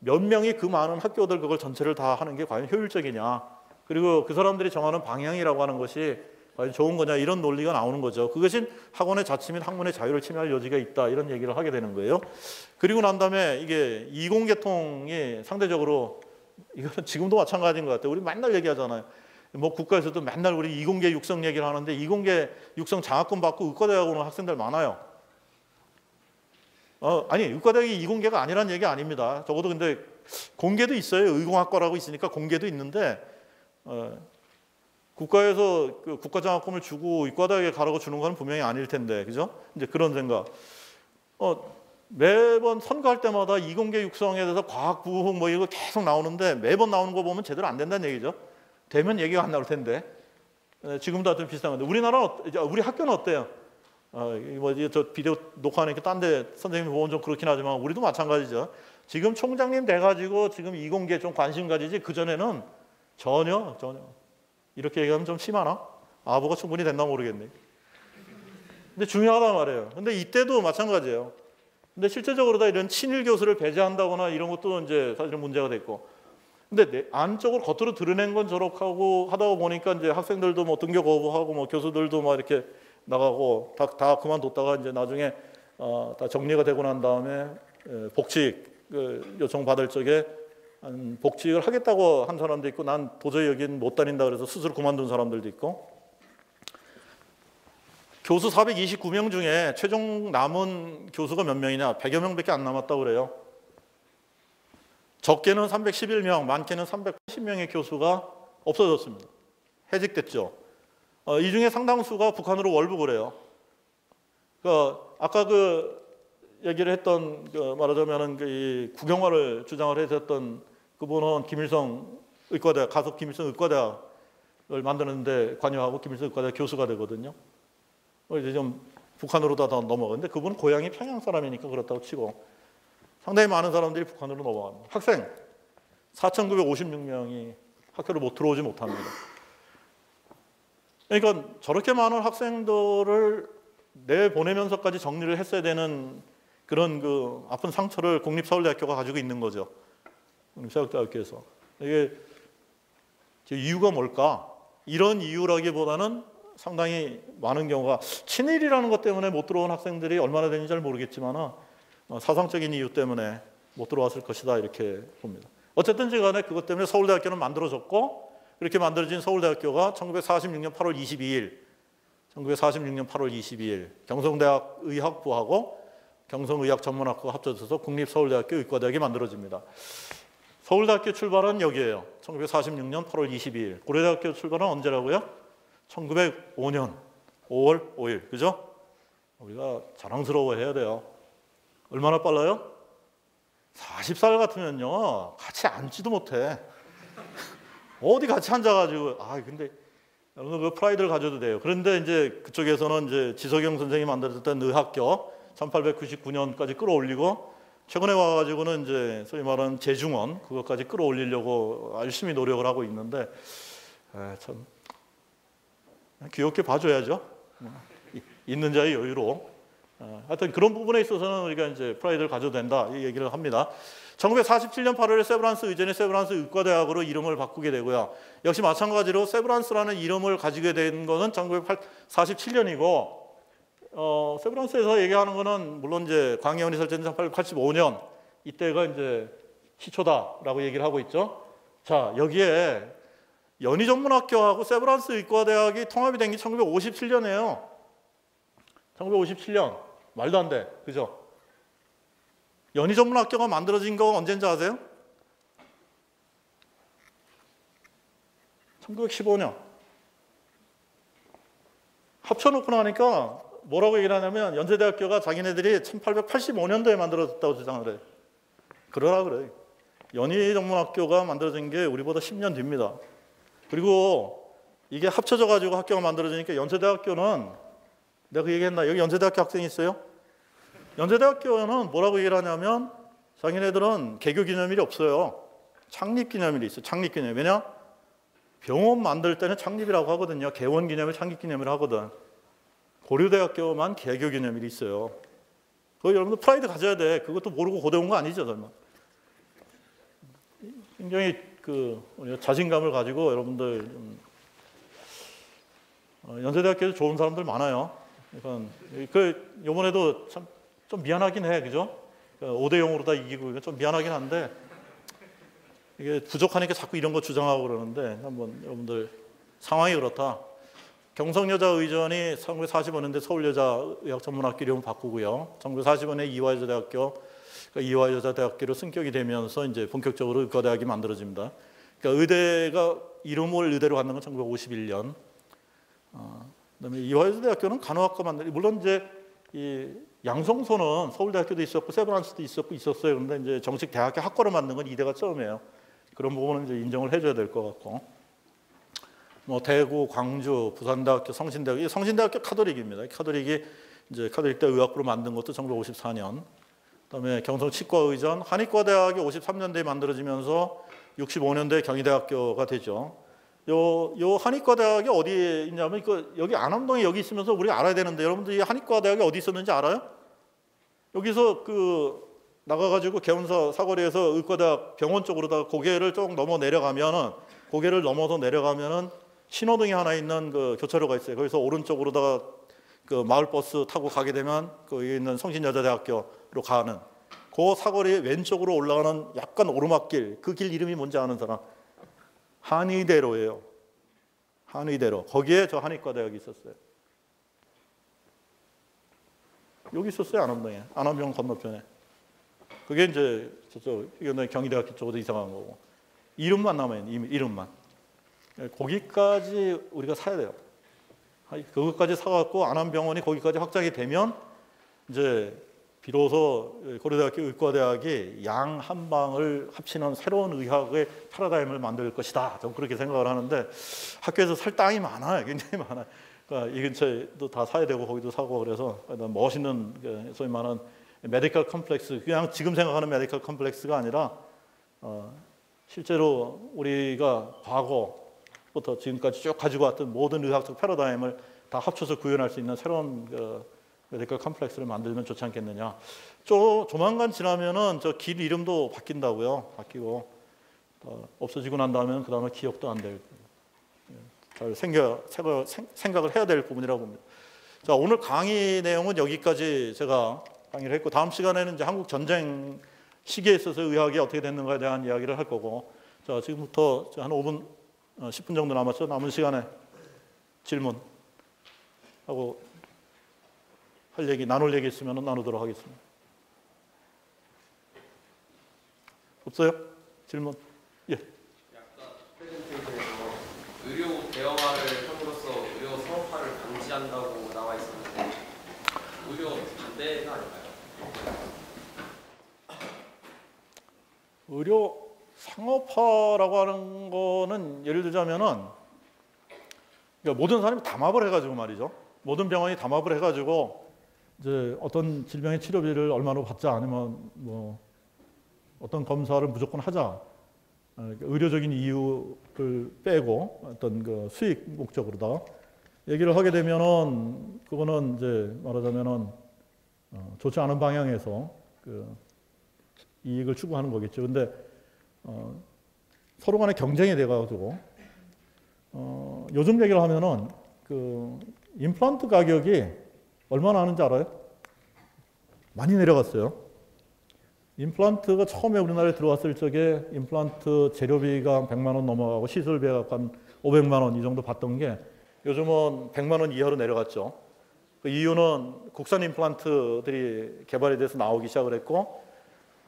몇 명이 그 많은 학교들 그걸 전체를 다 하는 게 과연 효율적이냐? 그리고 그 사람들이 정하는 방향이라고 하는 것이 과연 좋은 거냐? 이런 논리가 나오는 거죠. 그것이 학원의 자치 및 학문의 자유를 침해할 여지가 있다 이런 얘기를 하게 되는 거예요. 그리고 난 다음에 이게 이공계통이 상대적으로 이거는 지금도 마찬가지인 것 같아요. 우리 맨날 얘기하잖아요. 뭐 국가에서도 맨날 우리 이공계 육성 얘기를 하는데 이공계 육성 장학금 받고 의과대학 오는 학생들 많아요. 아니 의과대학이 이공계가 아니란 얘기 아닙니다. 적어도 근데 공계도 있어요. 의공학과라고 있으니까 공계도 있는데 국가에서 그 국가장학금을 주고 의과대학에 가라고 주는 건 분명히 아닐 텐데, 그죠? 이제 그런 생각. 매번 선거할 때마다 이공계 육성에 대해서 과학 부흥 뭐 이거 계속 나오는데 매번 나오는 거 보면 제대로 안 된다는 얘기죠. 되면 얘기가 안 나올 텐데. 지금도 하여튼 비슷한 건데 우리 학교는 어때요? 저 비디오 녹화하는 게 딴 데 선생님이 보면 좀 그렇긴 하지만 우리도 마찬가지죠. 지금 총장님 돼가지고 지금 이공계에 좀 관심 가지지 그 전에는 전혀 이렇게 얘기하면 좀 심하나? 아부가 충분히 됐나 모르겠네. 근데 중요하단 말이에요. 근데 이때도 마찬가지예요. 근데 실제적으로 다 이런 친일 교수를 배제한다거나 이런 것도 이제 사실은 문제가 됐고. 근데 안쪽으로 겉으로 드러낸 건 저렇게 하다 보니까 이제 학생들도 뭐 등교 거부하고 뭐 교수들도 막 이렇게 나가고 다 그만뒀다가 이제 나중에 다 정리가 되고 난 다음에 복직 요청 받을 적에 복직을 하겠다고 한 사람도 있고 난 도저히 여긴 못 다닌다 그래서 스스로 그만둔 사람들도 있고 교수 429명 중에 최종 남은 교수가 몇 명이냐 100여 명밖에 안 남았다고 그래요. 적게는 311명, 많게는 380명의 교수가 없어졌습니다. 해직됐죠. 이 중에 상당수가 북한으로 월북을 해요. 아까 얘기를 했던 말하자면은 이 국영화를 주장을 했었던 그분은 김일성 의과대학 가서 김일성 의과대학을 만드는데 관여하고 김일성 의과대학 교수가 되거든요. 이제 좀 북한으로 다 넘어가는데 그분은 고향이 평양 사람이니까 그렇다고 치고 상당히 많은 사람들이 북한으로 넘어갑니다. 학생 4,956명이 학교를 들어오지 못합니다. 그러니까 저렇게 많은 학생들을 내보내면서까지 정리를 했어야 되는 그런 그 아픈 상처를 국립서울대학교가 가지고 있는 거죠. 국립사학대학교에서. 이게 이유가 뭘까? 이런 이유라기보다는 상당히 많은 경우가 친일이라는 것 때문에 못 들어온 학생들이 얼마나 되는지 잘 모르겠지만 사상적인 이유 때문에 못 들어왔을 것이다 이렇게 봅니다. 어쨌든지 간에 그것 때문에 서울대학교는 만들어졌고 그렇게 만들어진 서울대학교가 1946년 8월 22일 경성대학 의학부하고 경성의학전문학부가 합쳐져서 국립서울대학교 의과대학이 만들어집니다. 서울대학교 출발은 여기에요. 1946년 8월 22일. 고려대학교 출발은 언제라고요? 1905년 5월 5일. 그죠? 우리가 자랑스러워해야 돼요. 얼마나 빨라요? 40살 같으면요. 같이 앉지도 못해. 어디 같이 앉아가지고 근데 여러분 그 프라이드를 가져도 돼요. 그런데 이제 그쪽에서는 이제 지석영 선생이 만들었던 의학교 1899년까지 끌어올리고 최근에 와가지고는 이제 소위 말하는 재중원 그것까지 끌어올리려고 열심히 노력을 하고 있는데 참 귀엽게 봐줘야죠. 있는 자의 여유로. 하여튼 그런 부분에 있어서는 우리가 이제 프라이드를 가져도 된다 이 얘기를 합니다. 1947년 8월에 세브란스 의전이 세브란스 의과대학으로 이름을 바꾸게 되고요. 역시 마찬가지로 세브란스라는 이름을 가지게 된 것은 1947년이고 세브란스에서 얘기하는 거는 물론 이제 광해군이 설치된 1885년 이때가 이제 시초다라고 얘기를 하고 있죠. 자, 여기에 연희전문학교하고 세브란스 의과대학이 통합이 된 게 1957년이에요. 1957년. 말도 안 돼. 그죠? 연희전문학교가 만들어진 거 언제인지 아세요? 1915년. 합쳐놓고 나니까 뭐라고 얘기를 하냐면 연세대학교가 자기네들이 1885년도에 만들어졌다고 주장을 해요. 그러라 그래. 연희전문학교가 만들어진 게 우리보다 10년 뒤입니다. 그리고 이게 합쳐져 가지고 학교가 만들어지니까 연세대학교는 내가 그 얘기했나? 여기 연세대학교 학생이 있어요? 연세대학교는 뭐라고 얘기를 하냐면 자기네들은 개교기념일이 없어요. 창립기념일이 있어요. 창립기념일. 왜냐? 병원 만들 때는 창립이라고 하거든요. 개원기념일, 창립기념일 하거든. 고려대학교만 개교기념일이 있어요. 그거 여러분들 프라이드 가져야 돼. 그것도 모르고 고대 온 거 아니죠, 설마. 굉장히 자신감을 가지고 여러분들 연세대학교에서 좋은 사람들 많아요. 그러니까 이번에도 참 좀 미안하긴 해, 그죠? 5대0으로 다 이기고 좀 미안하긴 한데 이게 부족하니까 자꾸 이런 거 주장하고 그러는데 한번 여러분들 상황이 그렇다. 경성여자의전이 1945년대 서울여자의학전문학교 이름을 바꾸고요. 1945년에 이화여자대학교, 이화여자대학교로 승격이 되면서 이제 본격적으로 의과대학이 만들어집니다. 그러니까 의대가 이름을 의대로 갖는 건 1951년. 그다음에 이화여자대학교는 간호학과 물론 이제 이 양성소는 서울대학교도 있었고 세브란스도 있었어요. 그런데 이제 정식 대학교 학과로 만든 건 이대가 처음이에요. 그런 부분은 이제 인정을 해줘야 될 것 같고. 뭐 대구, 광주, 부산대학교, 성신대학교, 이 성신대학교 카톨릭입니다. 카톨릭이 이제 카톨릭대 의학부로 만든 것도 1954년. 그다음에 경성치과의전, 한의과대학이 53년대에 만들어지면서 65년대에 경희대학교가 되죠. 요 한의과대학이 어디에 있냐면 여기 안암동에 여기 있으면서 우리가 알아야 되는데 여러분들 이 한의과대학이 어디 있었는지 알아요? 여기서 나가가지고 개원사 사거리에서 의과대학 병원 쪽으로다가 고개를 쭉 넘어 내려가면은 고개를 넘어서 내려가면은 신호등이 하나 있는 교차로가 있어요. 거기서 오른쪽으로다가 마을버스 타고 가게 되면 거기 있는 성신여자대학교로 가는 그 사거리 왼쪽으로 올라가는 약간 오르막길, 그 길 이름이 뭔지 아는 사람? 한의대로예요. 한의대로. 거기에 저 한의과대학이 있었어요. 여기 있었어요, 안암동에. 안암병원 건너편에. 그게 이제 저쪽 경희대학교 쪽으로 이상한 거고. 이름만 남아있는 이름만. 거기까지 우리가 사야 돼요. 그것까지 사갖고 안암병원이 거기까지 확장이 되면 이제 비로소 고려대학교 의과대학이 양 한방을 합치는 새로운 의학의 패러다임을 만들 것이다. 저는 그렇게 생각을 하는데 학교에서 살 땅이 많아요. 굉장히 많아요. 그러니까 이 근처에도 다 사야 되고 거기도 사고 그래서 멋있는 소위 말하는 메디컬 컴플렉스, 그냥 지금 생각하는 메디컬 컴플렉스가 아니라 실제로 우리가 과거부터 지금까지 쭉 가지고 왔던 모든 의학적 패러다임을 다 합쳐서 구현할 수 있는 새로운 메디컬 컴플렉스를 만들면 좋지 않겠느냐. 조만간 지나면은 저 길 이름도 바뀐다고요. 바뀌고 없어지고 난 다음에는 그 다음에 기억도 안 될. 잘 생각을 해야 될 부분이라고 봅니다. 자, 오늘 강의 내용은 여기까지 제가 강의를 했고 다음 시간에는 이제 한국 전쟁 시기에 있어서 의학이 어떻게 됐는가에 대한 이야기를 할 거고. 자, 지금부터 한 5분, 10분 정도 남았죠. 남은 시간에 질문 하고. 나눌 얘기 있으면 나누도록 하겠습니다. 없어요? 질문? 예. 약간 프레젠테이션에서 의료 대형화를 함으로써 의료 상업화를 방지한다고 나와 있었는데 의료 반대가 아닐까요? 의료 상업화라고 하는 거는 예를 들자면은 그러니까 모든 사람이 담합을 해가지고 말이죠. 모든 병원이 담합을 해가지고 이제 어떤 질병의 치료비를 얼마로 받자 아니면 뭐 어떤 검사를 무조건 하자 의료적인 이유를 빼고 어떤 수익 목적으로다 얘기를 하게 되면은 그거는 이제 말하자면은 좋지 않은 방향에서 이익을 추구하는 거겠죠. 근데 서로 간에 경쟁이 돼가지고 요즘 얘기를 하면은 그 임플란트 가격이 얼마나 하는지 알아요? 많이 내려갔어요. 임플란트가 처음에 우리나라에 들어왔을 적에 임플란트 재료비가 100만 원 넘어가고 시술비가 한 500만 원 이 정도 받던 게 요즘은 100만 원 이하로 내려갔죠. 그 이유는 국산 임플란트들이 개발이 돼서 나오기 시작을 했고,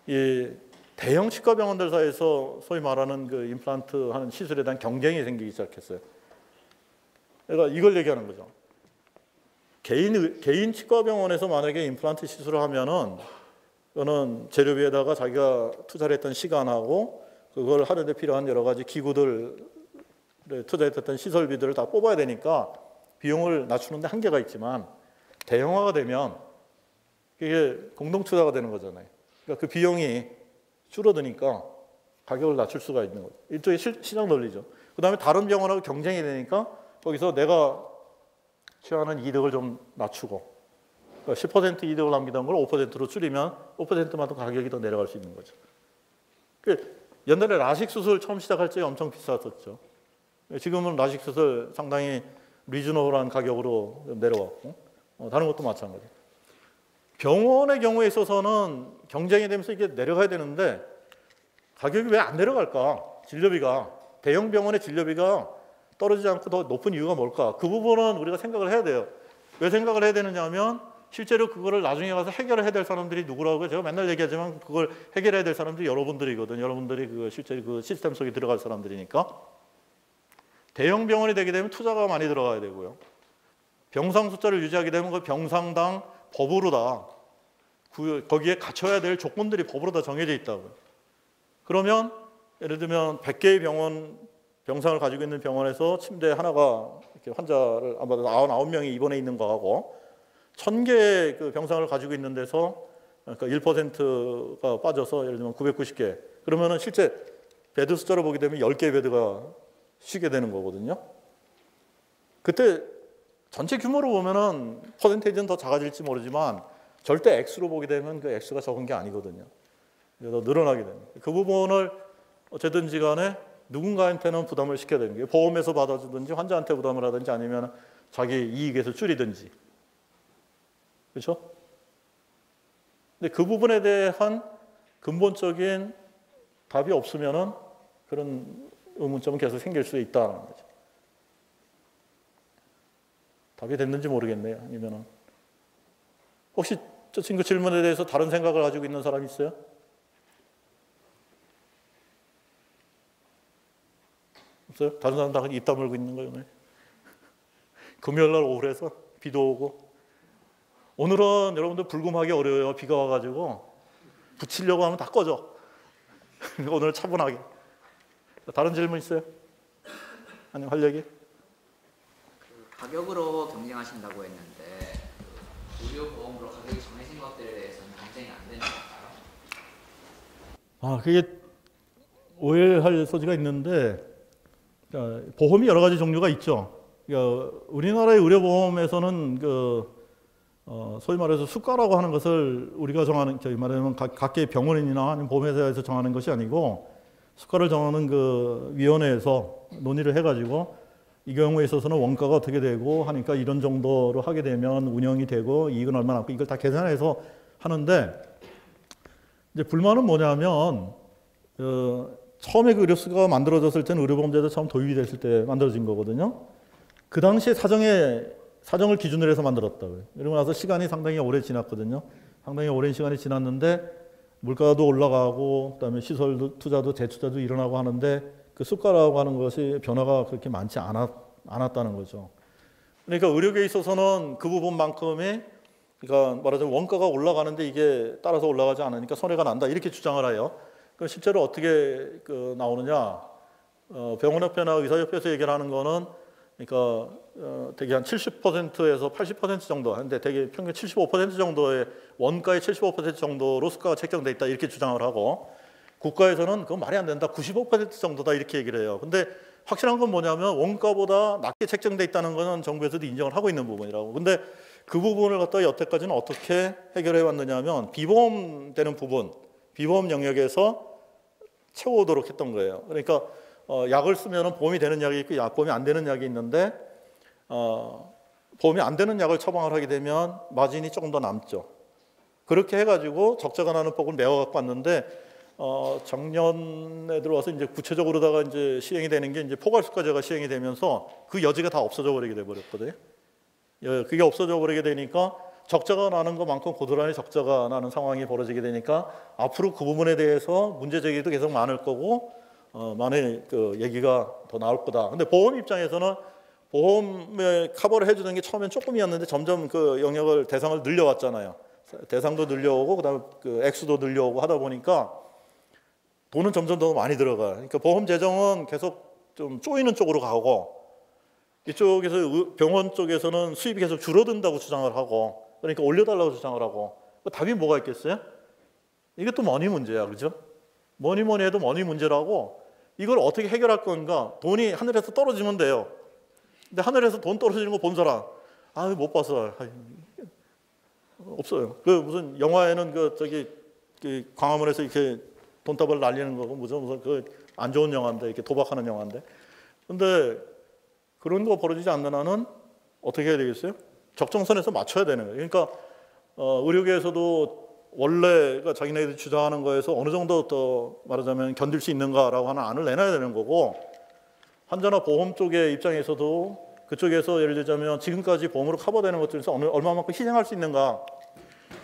이 대형 치과 병원들 사이에서 소위 말하는 그 임플란트 하는 시술에 대한 경쟁이 생기기 시작했어요. 그러니까 이걸 얘기하는 거죠. 개인 치과 병원에서 만약에 임플란트 시술을 하면은 그거는 재료비에다가 자기가 투자를 했던 시간하고 그걸 하는데 필요한 여러 가지 기구들 투자했던 시설비들을 다 뽑아야 되니까 비용을 낮추는데 한계가 있지만, 대형화가 되면 이게 공동 투자가 되는 거잖아요. 그러니까 그 비용이 줄어드니까 가격을 낮출 수가 있는 거죠. 일종의 시장 논리죠. 그 다음에 다른 병원하고 경쟁이 되니까 거기서 내가 취하는 이득을 좀 낮추고, 그러니까 10% 이득을 남기던 걸 5%로 줄이면 5%만큼 가격이 더 내려갈 수 있는 거죠. 옛날에 라식 수술 처음 시작할 때 엄청 비쌌었죠. 지금은 라식 수술 상당히 리즈너블한 가격으로 내려왔고, 다른 것도 마찬가지. 병원의 경우에 있어서는 경쟁이 되면서 이게 내려가야 되는데 가격이 왜 안 내려갈까? 진료비가, 대형 병원의 진료비가 떨어지지 않고 더 높은 이유가 뭘까? 그 부분은 우리가 생각을 해야 돼요. 왜 생각을 해야 되느냐 하면 실제로 그거를 나중에 가서 해결을 해야 될 사람들이 누구라고 제가 맨날 얘기하지만 그걸 해결해야 될 사람들이 여러분들이거든요. 여러분들이 그 실제 그 시스템 속에 들어갈 사람들이니까. 대형 병원이 되게 되면 투자가 많이 들어가야 되고요. 병상 숫자를 유지하게 되면 그 병상당 법으로 다 거기에 갖춰야 될 조건들이 법으로 다 정해져 있다고요. 그러면 예를 들면 100개의 병상을 가지고 있는 병원에서 침대 하나가 이렇게 환자를 아마 99명이 입원해 있는 거하고 1000개의 그 병상을 가지고 있는 데서 그러니까 1%가 빠져서 예를 들면 990개. 그러면은 실제 베드 숫자로 보게 되면 10개의 베드가 쉬게 되는 거거든요. 그때 전체 규모로 보면은 퍼센테이지는 더 작아질지 모르지만 절대 액수로 보게 되면 그 액수가 적은 게 아니거든요. 그래서 늘어나게 됩니다. 그 부분을 어쨌든지 간에 누군가한테는 부담을 시켜야 되는 거예요. 보험에서 받아주든지 환자한테 부담을 하든지 아니면 자기 이익에서 줄이든지. 그렇죠? 근데 그 부분에 대한 근본적인 답이 없으면은 그런 의문점은 계속 생길 수 있다는 거죠. 답이 됐는지 모르겠네요. 아니면은 혹시 저 친구 질문에 대해서 다른 생각을 가지고 있는 사람 있어요? 없어요? 다른 사람 다 입 다물고 있는 거예요, 오늘? 금요일 날 오후라서 비도 오고. 오늘은 여러분들 불금하기 어려워요. 비가 와가지고 붙이려고 하면 다 꺼져. 오늘 차분하게. 다른 질문 있어요? 아니면 할 얘기? 가격으로 경쟁하신다고 했는데 의료보험으로 가격이 정해진 것들에 대해서는 경쟁이 안 되는 건가요? 그게 오해할 소지가 있는데 보험이 여러 가지 종류가 있죠. 그러니까 우리나라의 의료보험에서는 소위 말해서 수가라고 하는 것을 우리가 정하는, 저희 말하면 각계 병원이나 아니면 보험회사에서 정하는 것이 아니고 수가를 정하는 그 위원회에서 논의를 해가지고 이 경우에 있어서는 원가가 어떻게 되고 하니까 이런 정도로 하게 되면 운영이 되고 이익은 얼마나 남고 이걸 다 계산해서 하는데, 이제 불만은 뭐냐면 처음에 그 의료수가 만들어졌을 때는 의료보험제도 처음 도입이 됐을 때 만들어진 거거든요. 그 당시에 사정을 기준으로 해서 만들었다고요. 그러고 나서 시간이 상당히 오래 지났거든요. 상당히 오랜 시간이 지났는데 물가도 올라가고 그다음에 시설 투자도 재투자도 일어나고 하는데 그 수가라고 하는 것이 변화가 그렇게 많지 않았다는 거죠. 그러니까 의료계에 있어서는 그 부분만큼의, 그러니까 말하자면 원가가 올라가는데 이게 따라서 올라가지 않으니까 손해가 난다 이렇게 주장을 해요. 그럼 실제로 어떻게 나오느냐? 병원협회나 의사협회에서 얘기를 하는 거는, 그러니까 대개 한 70%에서 80% 정도, 근데 대개 평균 75% 정도의 원가의 75% 정도로 수가가 책정돼 있다 이렇게 주장을 하고, 국가에서는 그건 말이 안 된다, 95% 정도다 이렇게 얘기를 해요. 근데 확실한 건 뭐냐면 원가보다 낮게 책정돼 있다는 것은 정부에서도 인정을 하고 있는 부분이라고. 근데 그 부분을 갖다가 여태까지는 어떻게 해결해 왔느냐면 비보험되는 부분, 비보험 영역에서 채워오도록 했던 거예요. 그러니까 약을 쓰면 보험이 되는 약이 있고 보험이 안 되는 약이 있는데 보험이 안 되는 약을 처방을 하게 되면 마진이 조금 더 남죠. 그렇게 해가지고 적자가 나는 법을 메워갖고 왔는데 작년에 들어와서 이제 구체적으로다가 이제 시행이 되는 게 이제 포괄수가제가 시행이 되면서 그 여지가 다 없어져 버리게 돼 버렸거든요. 그게 없어져 버리게 되니까 적자가 나는 것만큼 고스란히 적자가 나는 상황이 벌어지게 되니까 앞으로 그 부분에 대해서 문제 제기도 계속 많을 거고 많은 그 얘기가 더 나올 거다. 근데 보험 입장에서는 보험에 커버를 해주는 게 처음엔 조금이었는데 점점 그 영역을 대상을 늘려왔잖아요. 대상도 늘려오고 그다음에 그 액수도 늘려오고 하다 보니까 돈은 점점 더 많이 들어가요. 그러니까 보험 재정은 계속 좀 쪼이는 쪽으로 가고 이쪽에서 병원 쪽에서는 수입이 계속 줄어든다고 주장을 하고 그러니까 올려달라고 주장을 하고 답이 뭐가 있겠어요? 이게 또 머니 문제야, 그죠? 뭐니 해도 머니 문제라고 이걸 어떻게 해결할 건가? 돈이 하늘에서 떨어지면 돼요. 근데 하늘에서 돈 떨어지는 거 본 사람 못 봤어. 없어요. 그 무슨 영화에는 그 광화문에서 이렇게 돈다발 날리는 거고 무슨 그 안 좋은 영화인데 이렇게 도박하는 영화인데. 근데 그런 거 벌어지지 않는 한은 어떻게 해야 되겠어요? 적정선에서 맞춰야 되는 거예요. 그러니까 의료계에서도 원래가 자기네들이 주장하는 거에서 어느 정도 더 말하자면 견딜 수 있는가라고 하는 안을 내놔야 되는 거고 환자나 보험 쪽의 입장에서도 그쪽에서 예를 들자면 지금까지 보험으로 커버되는 것들에서 얼마만큼 희생할 수 있는가.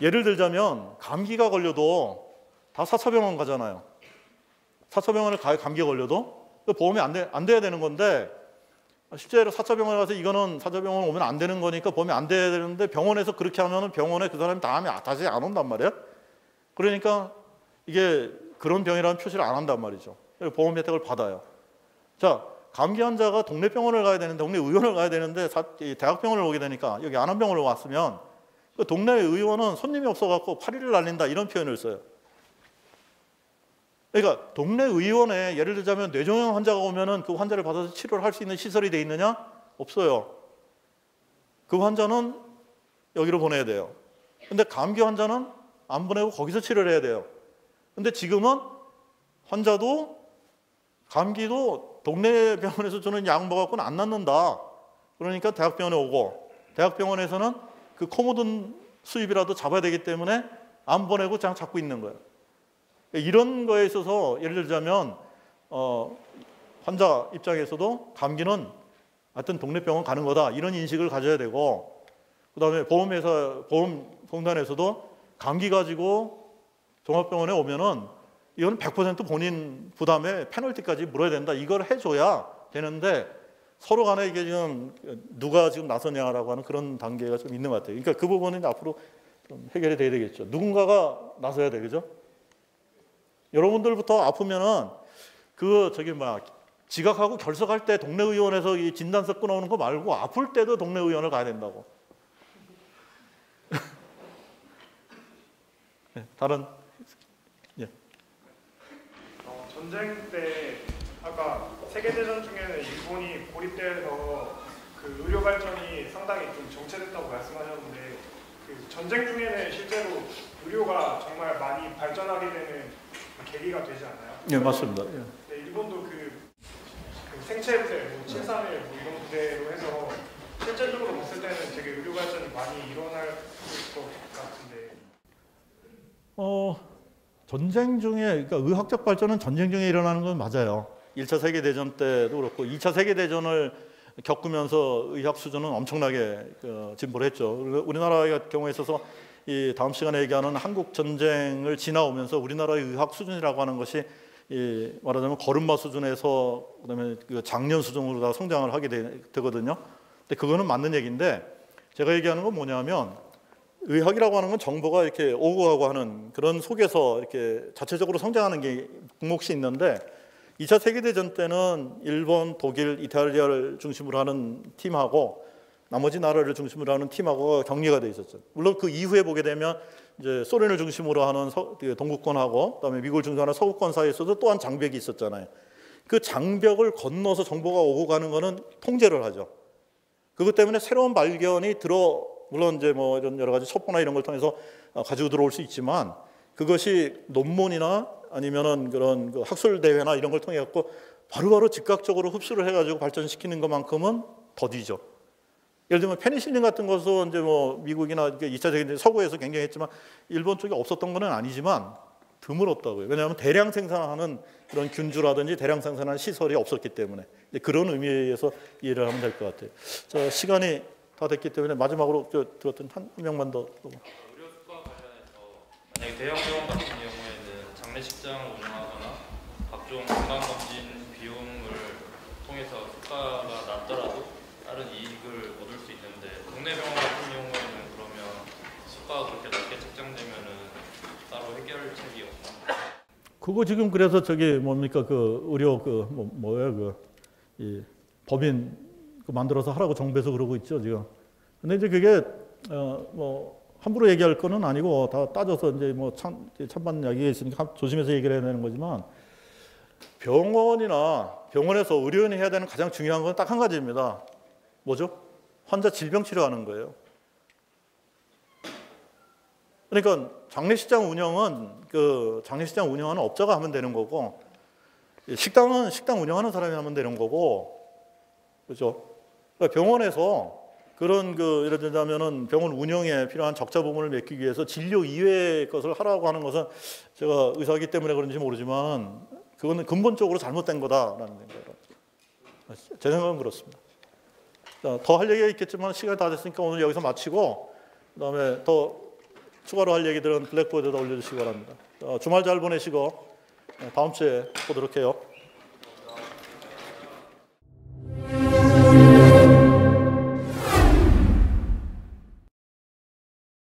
예를 들자면 감기가 걸려도 다 4차 병원 가잖아요. 4차 병원을 가요. 감기가 걸려도 보험이 안 돼야 되는 건데 실제로 4차 병원에 가서 이거는 4차 병원 오면 안 되는 거니까 보험이 안 돼야 되는데 병원에서 그렇게 하면은 병원에 그 사람이 다시 안 온단 말이에요. 그러니까 이게 그런 병이라는 표시를 안 한단 말이죠. 보험 혜택을 받아요. 자, 감기 환자가 동네 병원을 가야 되는데 동네 의원을 가야 되는데 대학병원을 오게 되니까 여기 안암병원을 왔으면 그 동네 의원은 손님이 없어갖고 파리를 날린다 이런 표현을 써요. 그러니까 동네 의원에 예를 들자면 뇌종양 환자가 오면은 그 환자를 받아서 치료를 할 수 있는 시설이 돼 있느냐? 없어요. 그 환자는 여기로 보내야 돼요. 근데 감기 환자는 안 보내고 거기서 치료를 해야 돼요. 근데 지금은 환자도 감기도 동네 병원에서 주는 약 먹어갖고는 안 낫는다. 그러니까 대학병원에 오고 대학병원에서는 그 코모든 수입이라도 잡아야 되기 때문에 안 보내고 그냥 잡고 있는 거예요. 이런 거에 있어서 예를 들자면 환자 입장에서도 감기는 하여튼 동네 병원 가는 거다 이런 인식을 가져야 되고 그다음에 보험공단에서도 감기 가지고 종합병원에 오면은 이건 100% 본인 부담에 페널티까지 물어야 된다. 이걸 해줘야 되는데 서로 간에 이게 지금 누가 지금 나서냐라고 하는 그런 단계가 좀 있는 것 같아요. 그러니까 그 부분은 앞으로 좀 해결이 돼야 되겠죠. 누군가가 나서야 되겠죠. 여러분들부터 아프면은 지각하고 결석할 때 동네 의원에서 이 진단서 끊어오는 거 말고 아플 때도 동네 의원을 가야 된다고. 네, 다른 예. 전쟁 때 아까 세계대전 중에는 일본이 고립돼서 그 의료 발전이 상당히 좀 정체됐다고 말씀하셨는데 그 전쟁 중에는 실제로 의료가 정말 많이 발전하게 되는 계기가 되지 않나요? 네, 맞습니다. 예. 네, 일본도 그 생체 부대, 731 이런 부대로 해서 실제적으로 봤을 때는 되게 의료 발전이 많이 일어날 것 같은데. 전쟁 중에 그러니까 의학적 발전은 전쟁 중에 일어나는 건 맞아요. 1차 세계대전 때도 그렇고 2차 세계대전을 겪으면서 의학 수준은 엄청나게 진보를 했죠. 우리나라의 경우에 있어서 이 다음 시간에 얘기하는 한국 전쟁을 지나오면서 우리나라의 의학 수준이라고 하는 것이 말하자면 걸음마 수준에서 그다음에 그 장년 수준으로 다 성장을 하게 되거든요. 근데 그거는 맞는 얘기인데 제가 얘기하는 건 뭐냐면 의학이라고 하는 건 정보가 이렇게 오고 가고 하는 그런 속에서 이렇게 자체적으로 성장하는 게 몫이 있는데 2차 세계대전 때는 일본, 독일, 이탈리아를 중심으로 하는 팀하고 나머지 나라를 중심으로 하는 팀하고 격리가 돼 있었죠. 물론 그 이후에 보게 되면 이제 소련을 중심으로 하는 동구권하고 그다음에 미국을 중심으로 하는 서구권 사이에서도 또한 장벽이 있었잖아요. 그 장벽을 건너서 정보가 오고 가는 거는 통제를 하죠. 그것 때문에 새로운 발견이 물론 이제 뭐 이런 여러 가지 첩보나 이런 걸 통해서 가지고 들어올 수 있지만 그것이 논문이나 아니면은 그런 그 학술 대회나 이런 걸 통해 갖고 바로바로 즉각적으로 흡수를 해가지고 발전시키는 것만큼은 더디죠. 예를 들면 페니실린 같은 것은 이제 뭐 미국이나 2차 세계대전 서구에서 굉장히 했지만 일본 쪽에 없었던 건 아니지만 드물었다고요. 왜냐하면 대량 생산하는 그런 균주라든지 대량 생산하는 시설이 없었기 때문에 그런 의미에서 이해를 하면 될 것 같아요. 자, 시간이 다 됐기 때문에 마지막으로 들었던 한 명만 더. 의료 수가 관련해서 만약에 대형 병원 같은 경우에는 장례식장을 운영하거나 각종 건강검진 비용을 통해서 수가가 낮더라도 다른 이익을 얻을 수 있는데 동네 병원 같은 경우에는 그러면 수가가 그렇게 낮게 책정되면은 따로 해결책이 없나? 그거 지금 그래서 저기 뭡니까 그 의료 그 뭐야 그 이 법인 그 만들어서 하라고 정부에서 그러고 있죠 지금. 근데 이제 그게 뭐 함부로 얘기할 거는 아니고 다 따져서 이제 뭐 찬반 이야기가 있으니까 조심해서 얘기를 해야 되는 거지만 병원이나 병원에서 의료인이 해야 되는 가장 중요한 건 딱 한 가지입니다. 뭐죠? 환자 질병 치료하는 거예요. 그러니까 장례식장 운영은 업자가 하면 되는 거고 식당은 식당 운영하는 사람이 하면 되는 거고 그렇죠? 그러니까 병원에서 그런 그 예를 들자면은 병원 운영에 필요한 적자 부분을 메꾸기 위해서 진료 이외의 것을 하라고 하는 것은 제가 의사이기 때문에 그런지 모르지만 그거는 근본적으로 잘못된 거다라는 거예요. 제 생각은 그렇습니다. 더 할 얘기가 있겠지만 시간이 다 됐으니까 오늘 여기서 마치고 그다음에 더 추가로 할 얘기들은 블랙보드에다 올려주시기 바랍니다. 주말 잘 보내시고 다음 주에 보도록 해요.